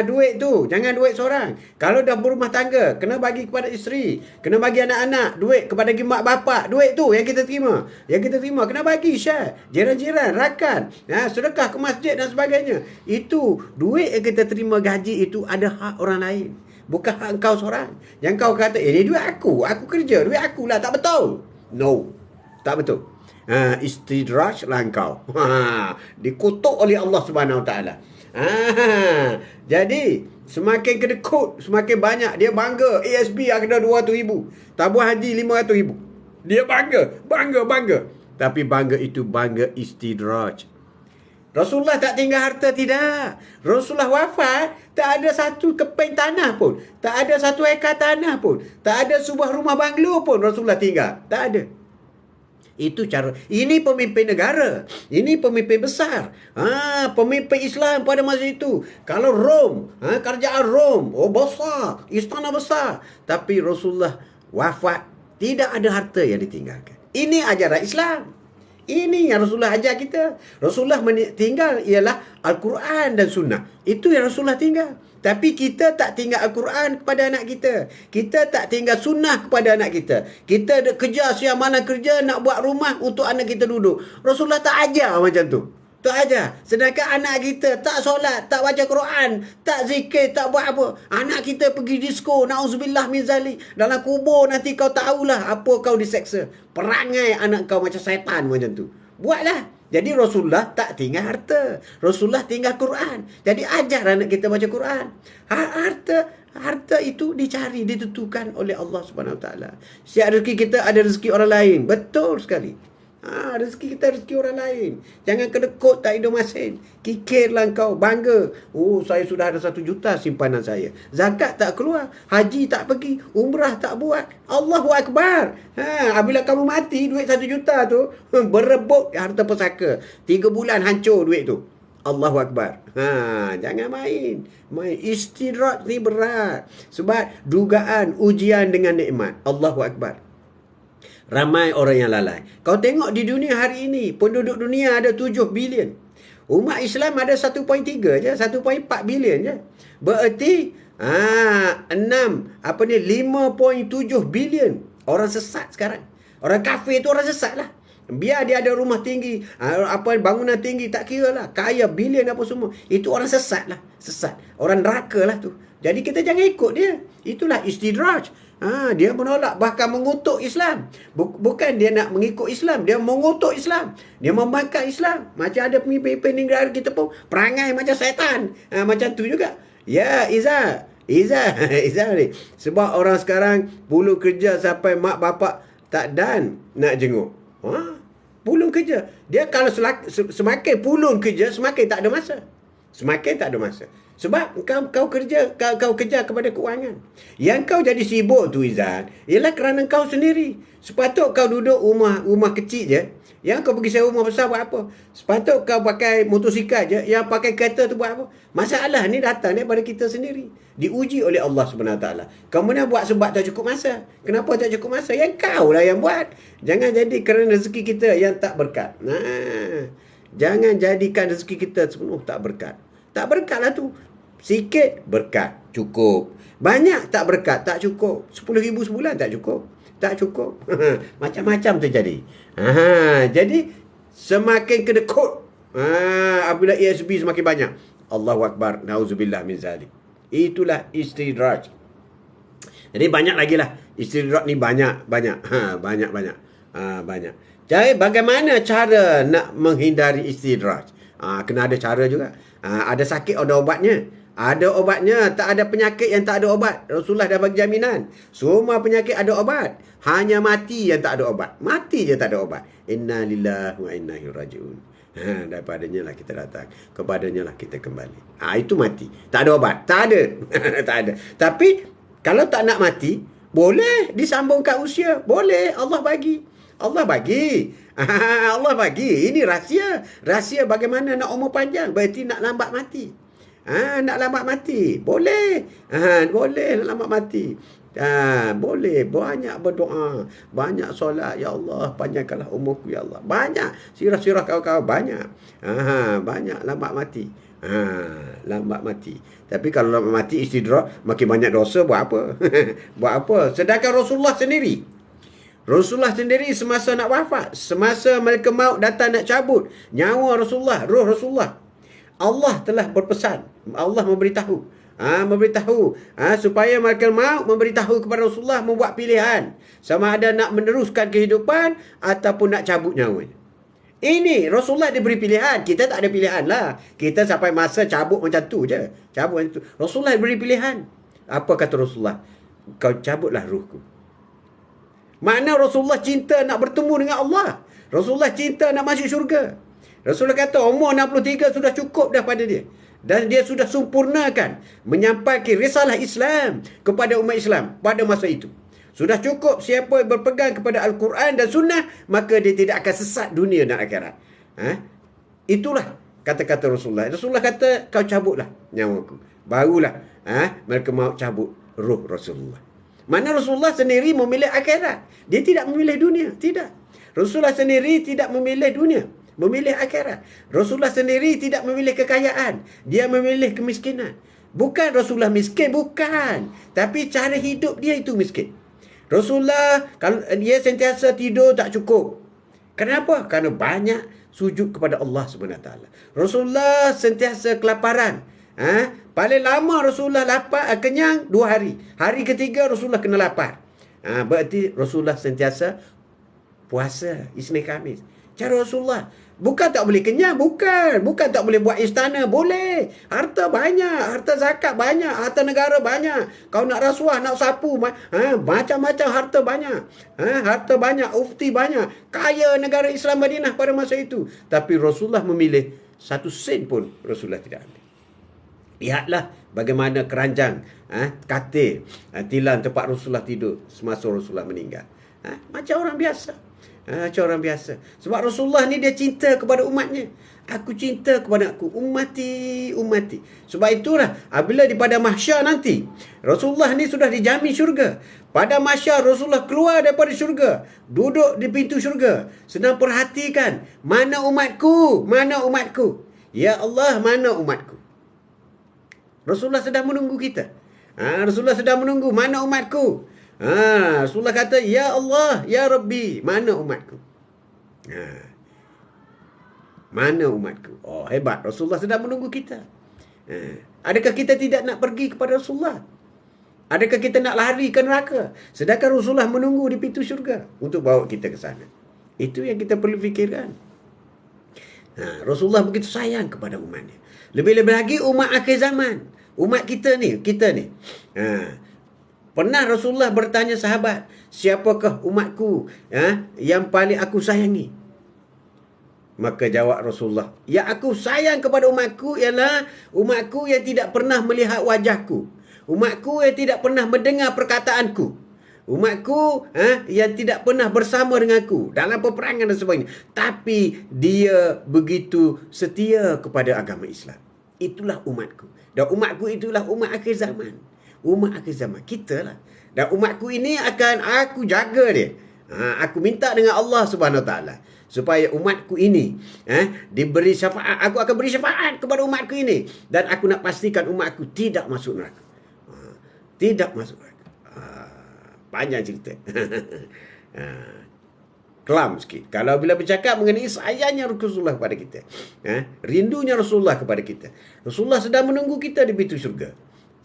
Duit tu jangan duit seorang. Kalau dah berumah tangga, kena bagi kepada isteri, kena bagi anak-anak, duit kepada mak bapak. Duit tu yang kita terima kena bagi, share, jiran-jiran, rakan, sedekah ke masjid dan sebagainya. Itu duit yang kita terima, gaji itu ada hak orang lain, bukan hak engkau seorang. Yang kau kata, ini duit aku kerja, duit aku lah. Tak betul. No, tak betul. Istidraj lah engkau. Dikutuk oleh Allah Subhanahu Wa Taala. Jadi semakin kedekut, semakin banyak dia bangga. ASB ada 200,000, tabung haji 500,000. Dia bangga. Tapi bangga itu bangga istidraj. Rasulullah tak tinggal harta, tidak. Rasulullah wafat, tak ada satu keping tanah pun. Tak ada satu ekar tanah pun. Tak ada sebuah rumah banglo pun Rasulullah tinggal. Tak ada. Itu cara. Ini pemimpin negara. Ini pemimpin besar. Pemimpin Islam pada masa itu. Kalau Rom, kerajaan Rom, besar, istana besar. Tapi Rasulullah wafat, tidak ada harta yang ditinggalkan. Ini ajaran Islam. Ini yang Rasulullah ajar kita. Rasulullah tinggal ialah Al-Quran dan Sunnah. Itu yang Rasulullah tinggal. Tapi kita tak tinggal Al-Quran kepada anak kita. Kita tak tinggal Sunnah kepada anak kita. Kita kerja siang malam kerja nak buat rumah untuk anak kita duduk. Rasulullah tak ajar macam tu. Tak ajar. Sedangkan anak kita tak solat, tak baca Quran, tak zikir, tak buat apa. Anak kita pergi disko, na'udzubillah min zalik. Dalam kubur nanti kau tahulah apa kau diseksa. Perangai anak kau macam syaitan macam tu. Buatlah. Jadi Rasulullah tak tinggal harta. Rasulullah tinggal Quran. Jadi ajar anak kita baca Quran. Harta itu dicari, ditentukan oleh Allah Subhanahu Wa Taala. Setiap rezeki kita ada rezeki orang lain. Betul sekali. Rezeki kita rezeki orang lain. Jangan kedekut tak hidup masin. Kikirlah kau, bangga. Saya sudah ada 1 juta simpanan saya. Zakat tak keluar. Haji tak pergi. Umrah tak buat. Allahu Akbar. Apabila kamu mati, duit 1 juta tu berebut harta pesaka. 3 bulan hancur duit tu. Allahu Akbar. Jangan main. Istidraj ni berat. Sebab dugaan ujian dengan nikmat. Allahu Akbar. Ramai orang yang lalai. Kau tengok di dunia hari ini, penduduk dunia ada 7 bilion. Umat Islam ada 1.3 je, 1.4 bilion je. Berarti 5.7 bilion orang sesat sekarang. Orang kafir tu orang sesat lah. Biar dia ada rumah tinggi, bangunan tinggi, tak kira lah. Kaya bilion apa semua. Itu orang sesat lah. Sesat. Orang neraka lah tu. Jadi kita jangan ikut dia. Itulah istidraj. Dia menolak, bahkan mengutuk Islam. Bukan dia nak mengikut Islam, dia mengutuk Islam. Dia membangkang Islam. Macam ada pemimpin negara kita pun perangai macam syaitan. Macam tu juga. Ya, Izzah ni. Sebab orang sekarang puluh kerja sampai mak bapak tak dan nak jenguk. Pulun kerja. Dia kalau semakin pulun kerja, semakin tak ada masa. Semakin tak ada masa. Sebab kau kerja kepada keuangan. Yang kau jadi sibuk tu, Izan, ialah kerana kau sendiri. Sepatut kau duduk rumah kecil je. Yang kau pergi sewa rumah besar buat apa? Sepatut kau pakai motosikal je. Yang pakai kereta tu buat apa? Masalah ni datang daripada kita sendiri. Diuji oleh Allah SWT. Kau mana buat sebab tak cukup masa? Kenapa tak cukup masa? Yang kau lah yang buat. Jangan jadi kerana rezeki kita yang tak berkat. Jangan jadikan rezeki kita sepenuh tak berkat. Tak berkat lah tu. Sikit berkat, cukup. Banyak tak berkat, tak cukup. 10,000 sebulan tak cukup. Tak cukup. Macam-macam terjadi. Jadi, semakin kedekut. Apabila ESB semakin banyak. Allahu Akbar. Na'udzubillah min zalik. Itulah istidraj. Jadi banyak lagi lah. Istidraj ni banyak. Banyak. Jadi bagaimana cara nak menghindari istidraj? Kena ada cara juga. Ada sakit ada obatnya. Ada obatnya. Tak ada penyakit yang tak ada obat. Rasulullah dah bagi jaminan. Semua penyakit ada obat. Hanya mati yang tak ada obat. Mati je tak ada obat. Inna lillahi wa inna ilaihi raji'un. Daripadanya lah kita datang. Kepadanya lah kita kembali. Itu mati. Tak ada obat. Tak ada. Tak ada. Tapi kalau tak nak mati, boleh disambungkan usia. Boleh. Allah bagi. Allah bagi. Allah bagi. Ini rahsia. Rahsia bagaimana nak umur panjang. Berarti nak lambat mati. Nak lambat mati. Boleh. Boleh nak lambat mati. Boleh. Banyak berdoa. Banyak solat. Ya Allah, panjangkanlah umurku, ya Allah. Banyak. Sirah-sirah kawan-kawan. Banyak. Banyak lambat mati. Lambat mati. Tapi kalau lambat mati istidraj, makin banyak dosa, buat apa? Buat apa? Sedangkan Rasulullah sendiri semasa nak wafat, semasa malaikat maut datang nak cabut nyawa Rasulullah, roh Rasulullah, Allah telah berpesan, Allah memberitahu supaya malaikat maut memberitahu kepada Rasulullah membuat pilihan sama ada nak meneruskan kehidupan ataupun nak cabut nyawanya. Ini Rasulullah diberi pilihan. Kita tak ada pilihan lah. Kita sampai masa cabut macam tu je. Cabut macam tu. Rasulullah diberi pilihan. Apa kata Rasulullah? Kau cabutlah ruhku. Makna Rasulullah cinta nak bertemu dengan Allah. Rasulullah cinta nak masuk syurga. Rasulullah kata umur 63 sudah cukup dah pada dia. Dan dia sudah sempurnakan menyampaikan risalah Islam kepada umat Islam pada masa itu. Sudah cukup siapa yang berpegang kepada Al-Quran dan Sunnah, maka dia tidak akan sesat dunia dan akhirat. Itulah kata-kata Rasulullah. Rasulullah kata, kau cabutlah nyawaku. Barulah mereka mau cabut roh Rasulullah. Mana Rasulullah sendiri memilih akhirat. Dia tidak memilih dunia. Tidak. Rasulullah sendiri tidak memilih dunia. Memilih akhirat. Rasulullah sendiri tidak memilih kekayaan. Dia memilih kemiskinan. Bukan Rasulullah miskin. Bukan. Tapi cara hidup dia itu miskin. Rasulullah, kalau dia sentiasa tidur tak cukup. Kenapa? Kerana banyak sujud kepada Allah SWT. Rasulullah sentiasa kelaparan. Paling lama Rasulullah lapar, kenyang 2 hari. Hari ketiga Rasulullah kena lapar. Berarti Rasulullah sentiasa puasa Isnin Khamis. Cara Rasulullah. Bukan tak boleh kenyang. Bukan tak boleh buat istana. Boleh. Harta banyak. Harta zakat banyak. Harta negara banyak. Kau nak rasuah, nak sapu. Macam-macam harta banyak. Harta banyak. Ufti banyak. Kaya negara Islam Madinah pada masa itu. Tapi Rasulullah memilih 1 sen pun Rasulullah tidak ambil. Lihatlah bagaimana keranjang, katil, tilam tempat Rasulullah tidur semasa Rasulullah meninggal. Macam orang biasa. Macam orang biasa. Sebab Rasulullah ni dia cinta kepada umatnya. Aku cinta kepada aku. Ummati. Sebab itulah apabila di pada mahsyar nanti, Rasulullah ni sudah dijamin syurga. Pada mahsyar Rasulullah keluar daripada syurga. Duduk di pintu syurga. Sedang perhatikan. Mana umatku? Mana umatku? Ya Allah, mana umatku? Rasulullah sedang menunggu kita. Rasulullah sedang menunggu. Mana umatku? Rasulullah kata, Ya Allah, Ya Rabbi, mana umatku? Mana umatku? Oh, hebat. Rasulullah sedang menunggu kita. Adakah kita tidak nak pergi kepada Rasulullah? Adakah kita nak lari ke neraka? Sedangkan Rasulullah menunggu di pintu syurga untuk bawa kita ke sana. Itu yang kita perlu fikirkan. Rasulullah begitu sayang kepada umatnya. Lebih-lebih lagi umat akhir zaman. Umat kita ni. Pernah Rasulullah bertanya sahabat, siapakah umatku yang paling aku sayangi? Maka jawab Rasulullah, yang aku sayang kepada umatku ialah umatku yang tidak pernah melihat wajahku. Umatku yang tidak pernah mendengar perkataanku. Umatku yang tidak pernah bersama denganku dalam peperangan dan sebagainya. Tapi dia begitu setia kepada agama Islam. Itulah umatku. Dan umatku itulah umat akhir zaman. Umat akhir zaman. Kita lah. Dan umatku ini akan aku jaga dia. Aku minta dengan Allah Subhanahu Wa Taala supaya umatku ini diberi syafaat. Aku akan beri syafaat kepada umatku ini. Dan aku nak pastikan umatku tidak masuk neraka. Tidak masuk neraka. Panjang cerita. Kelam sikit. Kalau bila bercakap mengenai sayangnya Rasulullah kepada kita. Rindunya Rasulullah kepada kita. Rasulullah sedang menunggu kita di pintu syurga.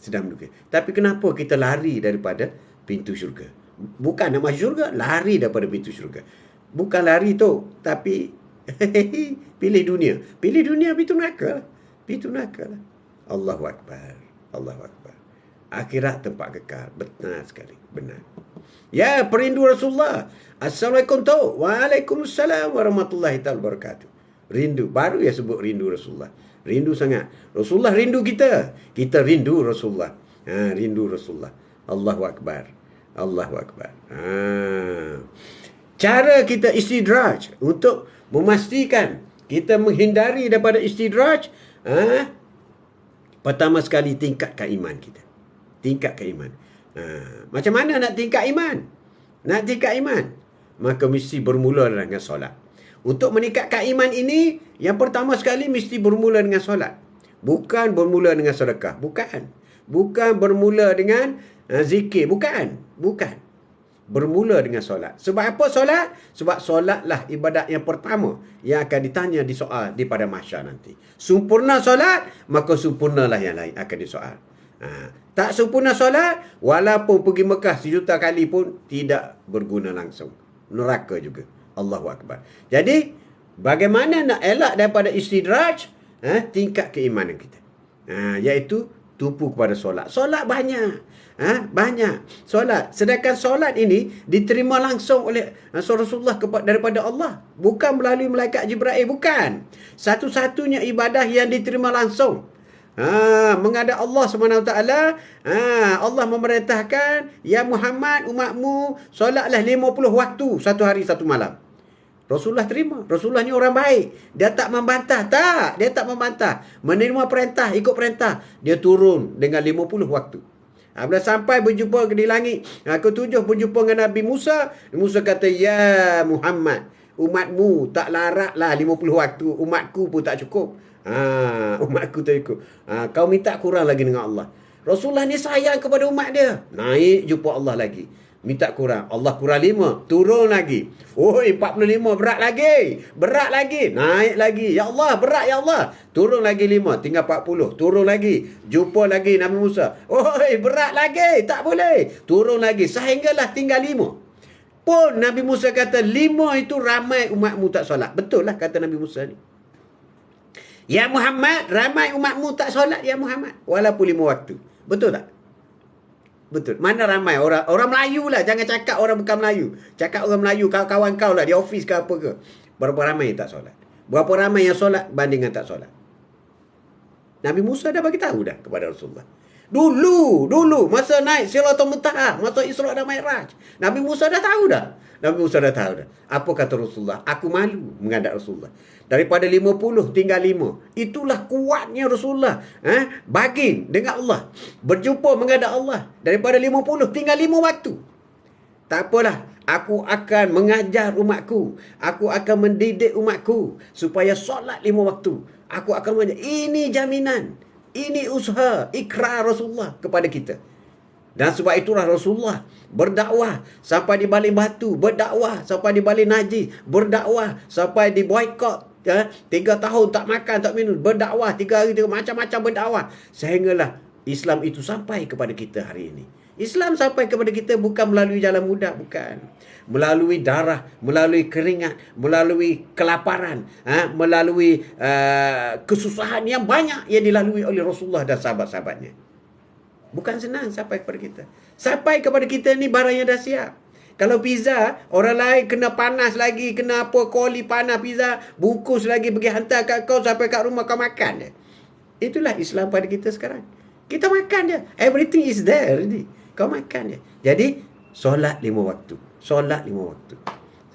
Sedang menunggu. Tapi kenapa kita lari daripada pintu syurga? Bukan nak masuk syurga, lari daripada pintu syurga. Bukan lari tu, tapi pilih dunia. Pilih dunia, pintu neraka. Pintu neraka lah. Allahu Akbar. Allahu Akbar. Akhirat tempat kekal. Benar sekali. Benar. Ya, perindu Rasulullah. Assalamualaikum tu. Waalaikumsalam warahmatullahi wabarakatuh. Rindu. Baru ya sebut rindu Rasulullah. Rindu sangat. Rasulullah rindu kita. Kita rindu Rasulullah. Rindu Rasulullah. Allahu Akbar. Allahu Akbar. Cara kita istidraj untuk memastikan kita menghindari daripada istidraj. Pertama sekali tingkatkan iman kita. Tingkatkan iman. Macam mana nak tingkat iman? Nak tingkat iman? Maka mesti bermula dengan solat. Untuk meningkatkan iman ini, yang pertama sekali mesti bermula dengan solat. Bukan bermula dengan sedekah. Bukan. Bukan bermula dengan zikir. Bukan. Bermula dengan solat. Sebab apa solat? Sebab solatlah ibadat yang pertama yang akan ditanya di soal di pada mahsyar nanti. Sempurna solat, maka sempurnalah yang lain akan disoal. Tak sempurna solat, walaupun pergi Mekah 1,000,000 kali pun tidak berguna langsung. Neraka juga. Allahu Akbar. Jadi, bagaimana nak elak daripada istidraj? Tingkat keimanan kita. Iaitu tumpu kepada solat. Solat banyak. Banyak solat. Sedangkan solat ini diterima langsung oleh Rasulullah daripada Allah, bukan melalui malaikat Jibril, bukan. Satu-satunya ibadah yang diterima langsung menghadap Allah SWT. Allah memerintahkan, ya Muhammad, umatmu solatlah 50 waktu, satu hari satu malam. Rasulullah terima. Rasulullah ni orang baik. Dia tak membantah. Tak. Dia tak membantah. Menerima perintah, ikut perintah. Dia turun dengan 50 waktu. Bila sampai berjumpa di langit ketujuh, berjumpa dengan Nabi Musa. Musa kata, ya Muhammad, umatmu tak laratlah 50 waktu. Umatku pun tak cukup. Umatku tak cukup. Kau minta kurang lagi dengan Allah. Rasulullah ni sayang kepada umat dia. Naik jumpa Allah lagi. Minta kurang. Allah kurang 5. Turun lagi. 45. Berat lagi. Berat lagi. Naik lagi. Ya Allah, berat ya Allah. Turun lagi 5. Tinggal 40. Turun lagi. Jumpa lagi Nabi Musa. Berat lagi. Tak boleh. Turun lagi. Sehinggalah tinggal 5. Pun Nabi Musa kata 5 itu ramai umatmu tak solat. Betul lah kata Nabi Musa ni. Ya Muhammad, ramai umatmu tak solat ya Muhammad. Walaupun 5 waktu. Betul tak? Betul. Mana ramai orang Melayu lah. Jangan cakap orang bukan Melayu. Cakap orang Melayu, kawan-kawan kau lah. Di ofis ke apa ke. Berapa ramai yang tak solat? Berapa ramai yang solat bandingkan tak solat? Nabi Musa dah bagi tahu dah kepada Rasulullah. Dulu. Masa naik Siratul Muntaha. Masa Isra' dan Mi'raj. Nabi Musa dah tahu dah. Apa kata Rasulullah? Aku malu menghadap Rasulullah. Daripada 50 tinggal 5. Itulah kuatnya Rasulullah. Bagi dengan Allah. Berjumpa menghadap Allah. Daripada 50 tinggal 5 waktu. Tak apalah. Aku akan mengajar umatku. Aku akan mendidik umatku. Supaya solat 5 waktu. Aku akan mengajar. Ini jaminan. Ini usaha. Ikrar Rasulullah kepada kita. Dan sebab itulah Rasulullah berdakwah sampai di balik batu, berdakwah sampai di balik najis, berdakwah sampai di boykot 3 tahun tak makan tak minum, berdakwah 3 hari macam-macam berdakwah, sehinggalah Islam itu sampai kepada kita hari ini. Islam sampai kepada kita bukan melalui jalan mudah, bukan. Melalui darah, melalui keringat, melalui kelaparan, melalui kesusahan yang banyak yang dilalui oleh Rasulullah dan sahabat-sahabatnya. Bukan senang sampai kepada kita. Sampai kepada kita ni barang yang dah siap. Kalau pizza, orang lain kena panas lagi, kena apa, koli panas pizza, bungkus lagi pergi hantar kat kau sampai kat rumah kau makan dia. Itulah Islam pada kita sekarang. Kita makan dia. Everything is there. Kau makan dia. Jadi, solat 5 waktu. Solat 5 waktu.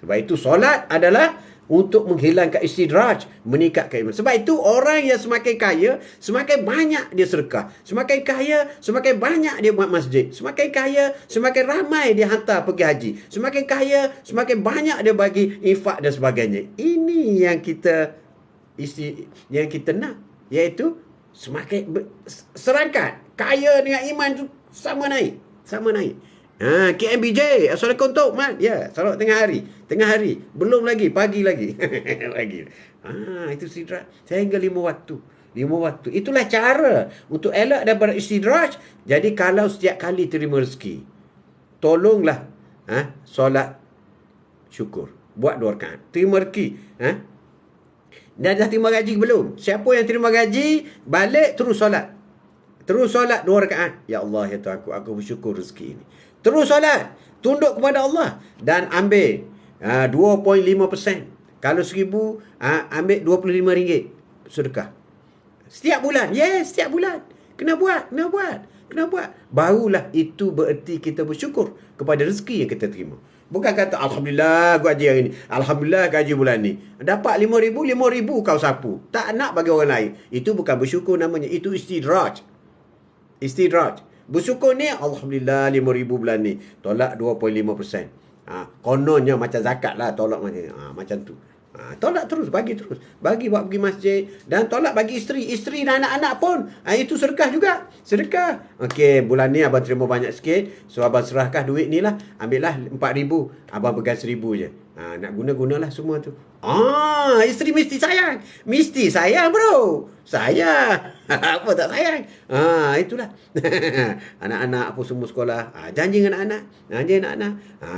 Sebab itu solat adalah untuk menghilangkan istidraj, meningkatkan iman. Sebab itu orang yang semakin kaya, semakin banyak dia sedekah. Semakin kaya, semakin banyak dia buat masjid. Semakin kaya, semakin ramai dia hantar pergi haji. Semakin kaya, semakin banyak dia bagi infak dan sebagainya. Ini yang kita nak, iaitu semakin serangkat. Kaya dengan iman tu sama naik. KMBJ, Assalamualaikum Tok Mat. Ya, salat tengah hari. Belum lagi, pagi lagi. Itu sidraj. Sehingga 5 waktu. 5 waktu. Itulah cara untuk elak daripada istidraj. Jadi kalau setiap kali terima rezeki, tolonglah solat syukur. Buat 2 rakaat. Terima rezeki. Dah terima gaji belum? Siapa yang terima gaji, balik terus solat. Terus solat 2 rakaat. Ya Allah, ya Tuhan aku bersyukur rezeki ini. Terus solat. Tunduk kepada Allah. Dan ambil 2.5%. Kalau 1,000, ambil RM25 sedekah. Setiap bulan. Yes, setiap bulan. Kena buat. Barulah itu bererti kita bersyukur kepada rezeki yang kita terima. Bukan kata, Alhamdulillah gaji hari ni. Alhamdulillah gaji bulan ni. Dapat RM5,000 kau sapu. Tak nak bagi orang lain. Itu bukan bersyukur namanya. Itu istidraj. Bersyukur ni, Alhamdulillah RM5,000 bulan ni. Tolak 2.5%. Kononnya macam zakat lah. Tolak macam tu. Tolak terus, bagi terus. Bagi buat pergi masjid. Dan tolak bagi isteri dan anak-anak pun. Itu sedekah juga. Sedekah. Okey, bulan ni abang terima banyak sikit. So abang serahkan duit ni lah. Ambil lah RM4,000. Abang pegang RM1,000 je. Nak guna-gunalah semua tu. Isteri mesti sayang. Mesti sayang bro. Sayang. Apa tak sayang? Itulah. Anak-anak apa semua sekolah. Janji dengan anak-anak.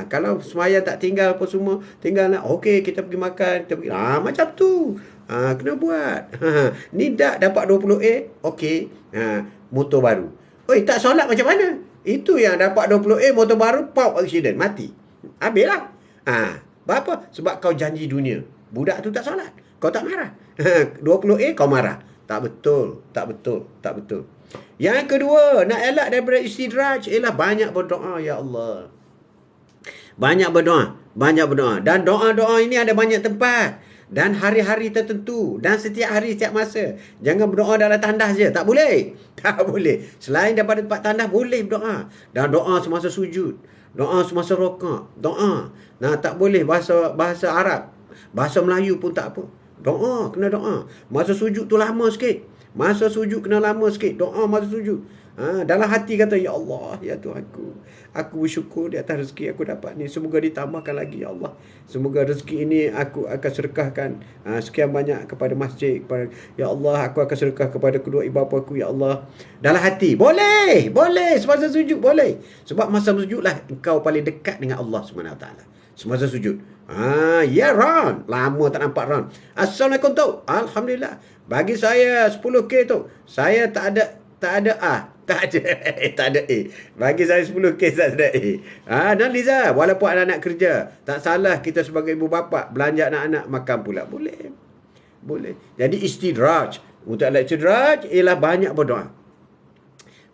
Kalau semayang tak tinggal apa semua. Tinggal nak. Okey, kita pergi makan. Kita pergi. Macam tu. Kena buat. Ni dapat 20A. Okey. motor baru. Oi, tak solat macam mana? Itu yang dapat 20A motor baru, pop, accident, mati. Habislah. Berapa? Sebab kau janji dunia. Budak tu tak solat. Kau tak marah. 20A kau marah. Tak betul. Tak betul. Tak betul. Yang kedua, nak elak daripada istidraj ialah banyak berdoa, ya Allah. Banyak berdoa. Banyak berdoa. Dan doa-doa ini ada banyak tempat. Dan hari-hari tertentu. Dan setiap hari, setiap masa. Jangan berdoa dalam tandas je. Tak boleh. Tak boleh. Selain daripada tempat tandas, boleh berdoa. Dan doa semasa sujud. Doa semasa rokak. Doa. Nah, tak boleh bahasa Arab. Bahasa Melayu pun tak apa. Doa, kena doa. Masa sujud tu lama sikit. Masa sujud kena lama sikit. Doa masa sujud. Dalam hati kata, ya Allah, ya Tuhanku, aku bersyukur di atas rezeki aku dapat ni. Semoga ditambahkan lagi, ya Allah. Semoga rezeki ini aku akan sedekahkan sekian banyak kepada masjid. Ya Allah, aku akan sedekah kepada kedua ibu bapa aku, ya Allah. Dalam hati. Boleh. Boleh. Semasa sujud boleh. Sebab masa sujud lah engkau paling dekat dengan Allah SWT. Semasa sujud. Ya Ron. Lama tak nampak Ron. Assalamualaikum tu. Alhamdulillah. Bagi saya 10K tu. Saya tak ada tak ada A. Bagi saya 10K tak ada A. Dan Liza, walaupun anak-anak kerja, tak salah kita sebagai ibu bapa belanja anak-anak makan pula. Boleh. Boleh. Jadi istidraj. Untuk alat istidraj ialah banyak berdoa.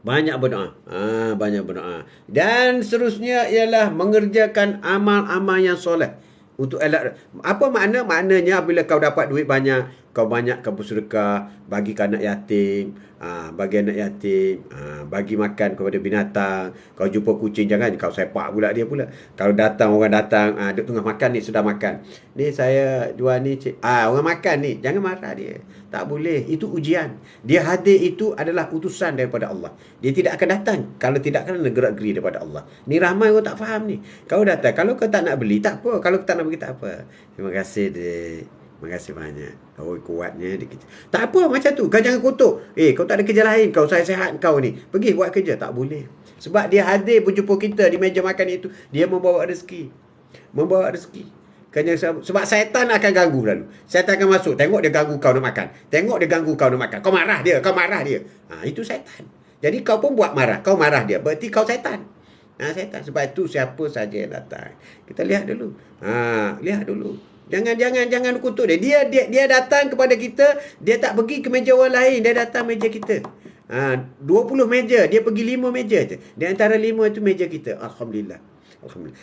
Banyak berdoa. Banyak berdoa. Dan seterusnya ialah mengerjakan amal-amal yang soleh. Untuk elak. Apa makna? Maknanya apabila kau dapat duit banyak, kau bersedekah, bagi ke anak yatim, bagi anak yatim, bagi makan kepada binatang. Kau jumpa kucing, jangan kau sepak pula dia pula. Kalau orang datang, duk tengah makan ni, sedang makan. Ni saya jual ni, cik. Orang makan ni, jangan marah dia. Tak boleh. Itu ujian. Dia hadir itu adalah utusan daripada Allah. Dia tidak akan datang kalau tidak akan gerak-geri daripada Allah. Ni ramai orang tak faham ni. Kau datang, kalau kau tak nak beli, tak apa. Kalau kau tak nak beli, tak apa. Terima kasih, dek. Terima kasih banyak. Oh, kuatnya dia kerja. Tak apa macam tu. Kau jangan kutuk. Kau tak ada kerja lain. Kau sihat kau ni. Pergi buat kerja. Tak boleh. Sebab dia hadir berjumpa kita di meja makan itu. Dia membawa rezeki. Membawa rezeki. Sebab syaitan akan ganggu lalu. Syaitan akan masuk. Tengok dia ganggu kau nak makan. Tengok dia ganggu kau nak makan. Kau marah dia. Kau marah dia. Itu syaitan. Jadi kau pun buat marah. Kau marah dia. Berarti kau syaitan. Syaitan. Sebab itu siapa saja yang datang. Kita lihat dulu. Lihat dulu. Jangan kutuk dia. Dia datang kepada kita, dia tak pergi ke meja orang lain, dia datang meja kita. 20 meja, dia pergi 5 meja je. Di antara 5 itu meja kita. Alhamdulillah.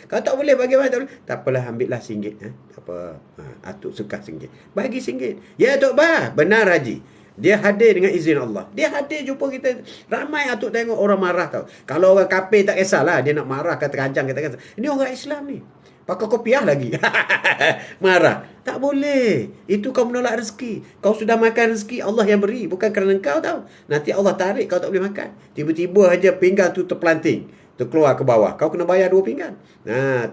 Kalau tak boleh bagaimana? Tak apalah, ambillah RM1. Tak apa. Atuk suka RM1. Bagi RM1. Ya Tok Bah, benar Haji. Dia hadir dengan izin Allah. Dia hadir jumpa kita. Ramai atuk tengok orang marah tau. Kalau orang kafir tak kisahlah, dia nak marah kata kajang kata kata. Ini orang Islam ni. Pakai kopiah lagi. Marah. Tak boleh. Itu kau menolak rezeki. Kau sudah makan rezeki, Allah yang beri. Bukan kerana kau tahu. Nanti Allah tarik, kau tak boleh makan. Tiba-tiba aja pinggan tu terpelanting. Terkeluar ke bawah. Kau kena bayar 2 pinggan.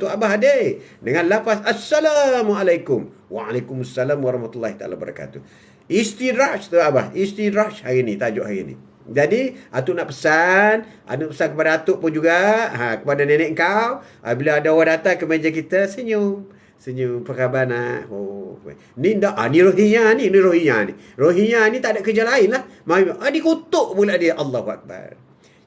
Tu Abah hadir. Dengan lafaz Assalamualaikum. Waalaikumsalam warahmatullahi ta'ala wabarakatuh. Istidraj tu Abah. Istidraj hari ni. Tajuk hari ni. Jadi, atuk nak pesan kepada atuk pun juga, kepada nenek kau, bila ada orang datang ke meja kita, senyum, apa khabar nak? Ni Rohingya ni. Rohingya ni tak ada kerja lain lah. Dikutuk pula dia. Allahu Akbar.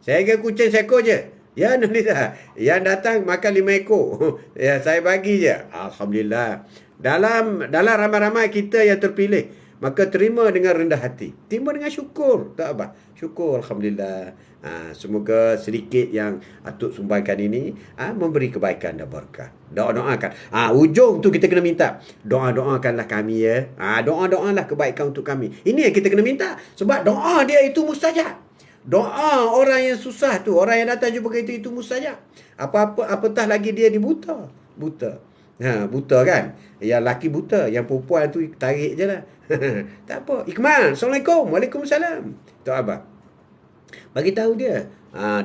Saya kira kucing seekor je. Ya, Nurliza. Yang datang makan 5 ekor. Ya, saya bagi je. Alhamdulillah. Dalam ramai-ramai kita yang terpilih, maka terima dengan rendah hati. Terima dengan syukur. Tak apa. Syukur. Alhamdulillah. Semoga sedikit yang atuk sumbangkan ini memberi kebaikan dan berkah. Doa-doakan. Ujung tu kita kena minta. Doa-doakanlah kami ya. Doa-doalah kebaikan untuk kami. Ini yang kita kena minta. Sebab doa dia itu mustajab. Doa orang yang susah tu, orang yang datang jumpa kita itu mustajab. Apatah lagi dia dibuta. Buta kan. Yang laki buta, yang perempuan tu tarik je lah. Tak apa. Ikmal, Assalamualaikum. Waalaikumsalam. Tak apa. Bagi tahu dia.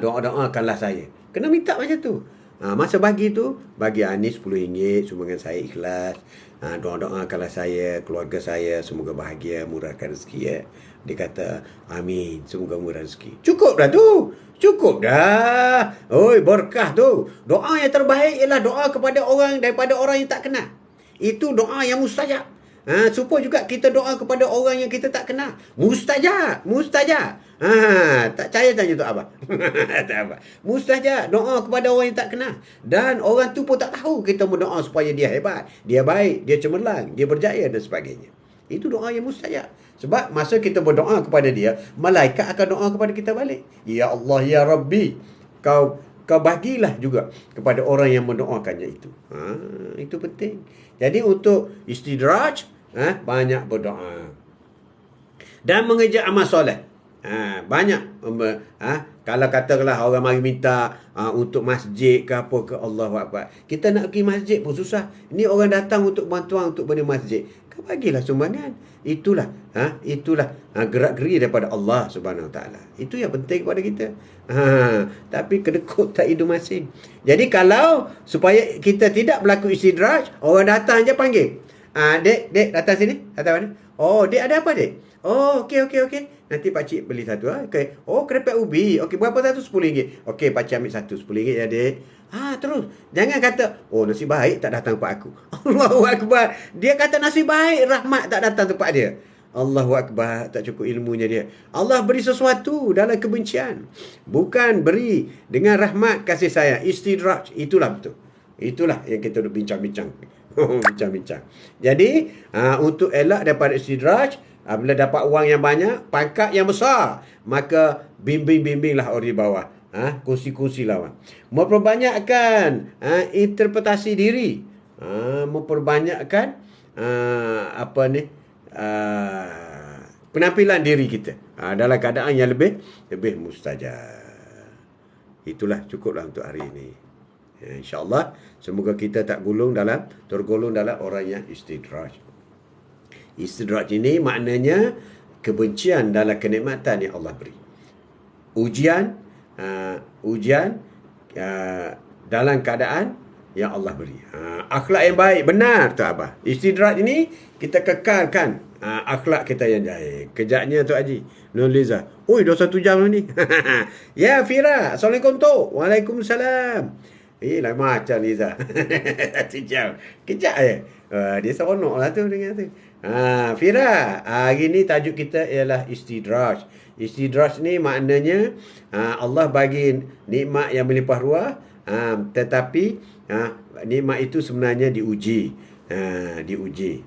Doa-doakanlah saya. Kena minta macam tu. Masa bagi tu, bagi Anis RM10 sumbangan saya ikhlas. Doa-doakanlah saya, keluarga saya, semoga bahagia, murahkan rezeki ya. Dia kata, amin, semoga murah rezeki. Cukup dah tu. Cukup dah. Oi, berkah tu. Doa yang terbaik ialah doa kepada orang daripada orang yang tak kenal. Itu doa yang mustajab. Supaya juga kita doa kepada orang yang kita tak kenal. Mustajab, mustajab. Tak percaya tanya tu apa? Tak apa. Mustajab, doa kepada orang yang tak kenal. Dan orang tu pun tak tahu kita berdoa supaya dia hebat, dia baik, dia cemerlang, dia berjaya dan sebagainya. Itu doa yang mustajab. Sebab masa kita berdoa kepada dia, malaikat akan doa kepada kita balik. Ya Allah, ya Rabbi, kau bagilah juga kepada orang yang mendoakannya itu. Itu penting. Jadi untuk istidraj, banyak berdoa. Dan mengejar amal soleh. Banyak. Kalau katakanlah orang mari minta untuk masjid ke apa ke, Allahu Akbar. Kita nak pergi masjid pun susah. Ini orang datang untuk bantuan untuk bina masjid. Kau bagilah sumbangan. Itulah gerak-geri daripada Allah Subhanahu Wa Taala. Itu yang penting kepada kita. Tapi kedekut tak hidup masing. Jadi kalau supaya kita tidak berlaku istidraj, orang datang je panggil. Dek datang sini. Datang mana? Oh, dek ada apa dek? Oh, okey. Nanti pakcik beli satu. Okey. Oh, kerepek ubi. Okey, berapa satu? RM10. Okey, pakcik ambil satu. RM10 ya, dek. Terus. Jangan kata, oh, nasib baik tak datang tempat aku. Allahu Akbar. Dia kata nasib baik, rahmat tak datang tempat dia. Allahu Akbar. Tak cukup ilmunya dia. Allah beri sesuatu dalam kebencian. Bukan beri dengan rahmat kasih sayang. Istidraj. Itulah betul. Itulah yang kita duk bincang-bincang. Bincang-bincang. Jadi, untuk elak daripada istidraj, bila dapat wang yang banyak, pangkat yang besar, maka bimbing-bimbinglah orang di bawah. Kursi-kursi lawan. Memperbanyakkan interpretasi diri. Memperbanyakkan penampilan diri kita. Dalam keadaan yang lebih mustajab. Itulah cukuplah untuk hari ini. InsyaAllah, semoga kita tak tergolong dalam orang yang istidraj. Istidraj ini maknanya kebencian dalam kenikmatan yang Allah beri. Ujian dalam keadaan yang Allah beri. Akhlak yang baik, benar tak apa. Istidraj ini kita kekalkan akhlak kita yang baik. Kejapnya Tok Haji Nur Liza. Oi, dah 1 jam ni. Ya, Fira. Assalamualaikum Tok. Waalaikumsalam. Lah macam Liza. 1 jam. Kejap je. Dia seronok lah tu dengan tu. Fira, hari ni tajuk kita ialah istidraj. Istidraj ni maknanya Allah bagi nikmat yang melimpah ruah, tetapi nikmat itu sebenarnya diuji. Diuji.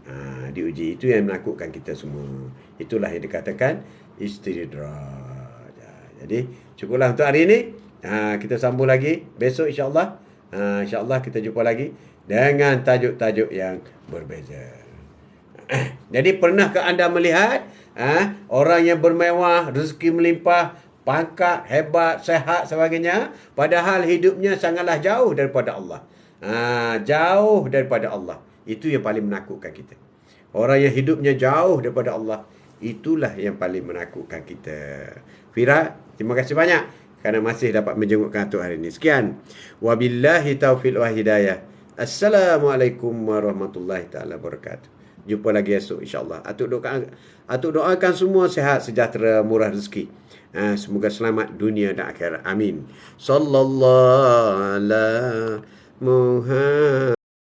Itu yang menakutkan kita semua. Itulah yang dikatakan istidraj. Jadi cukuplah untuk hari ini. Kita sambung lagi besok insya-Allah. InsyaAllah kita jumpa lagi dengan tajuk-tajuk yang berbeza. Jadi pernahkah anda melihat orang yang bermewah, rezeki melimpah, pangkat hebat, sehat sebagainya, padahal hidupnya sangatlah jauh daripada Allah. Jauh daripada Allah. Itu yang paling menakutkan kita. Orang yang hidupnya jauh daripada Allah, itulah yang paling menakutkan kita. Fira, terima kasih banyak kerana masih dapat menjengukkan Atuk hari ini. Sekian. Wabillahi taufiq wa hidayah. Assalamualaikum warahmatullahi taala wabarakatuh. Jumpa lagi esok insya-Allah. Atuk doakan semua sihat, sejahtera, murah rezeki. Semoga selamat dunia dan akhirat. Amin. Sallallahu alaihi Muhammad.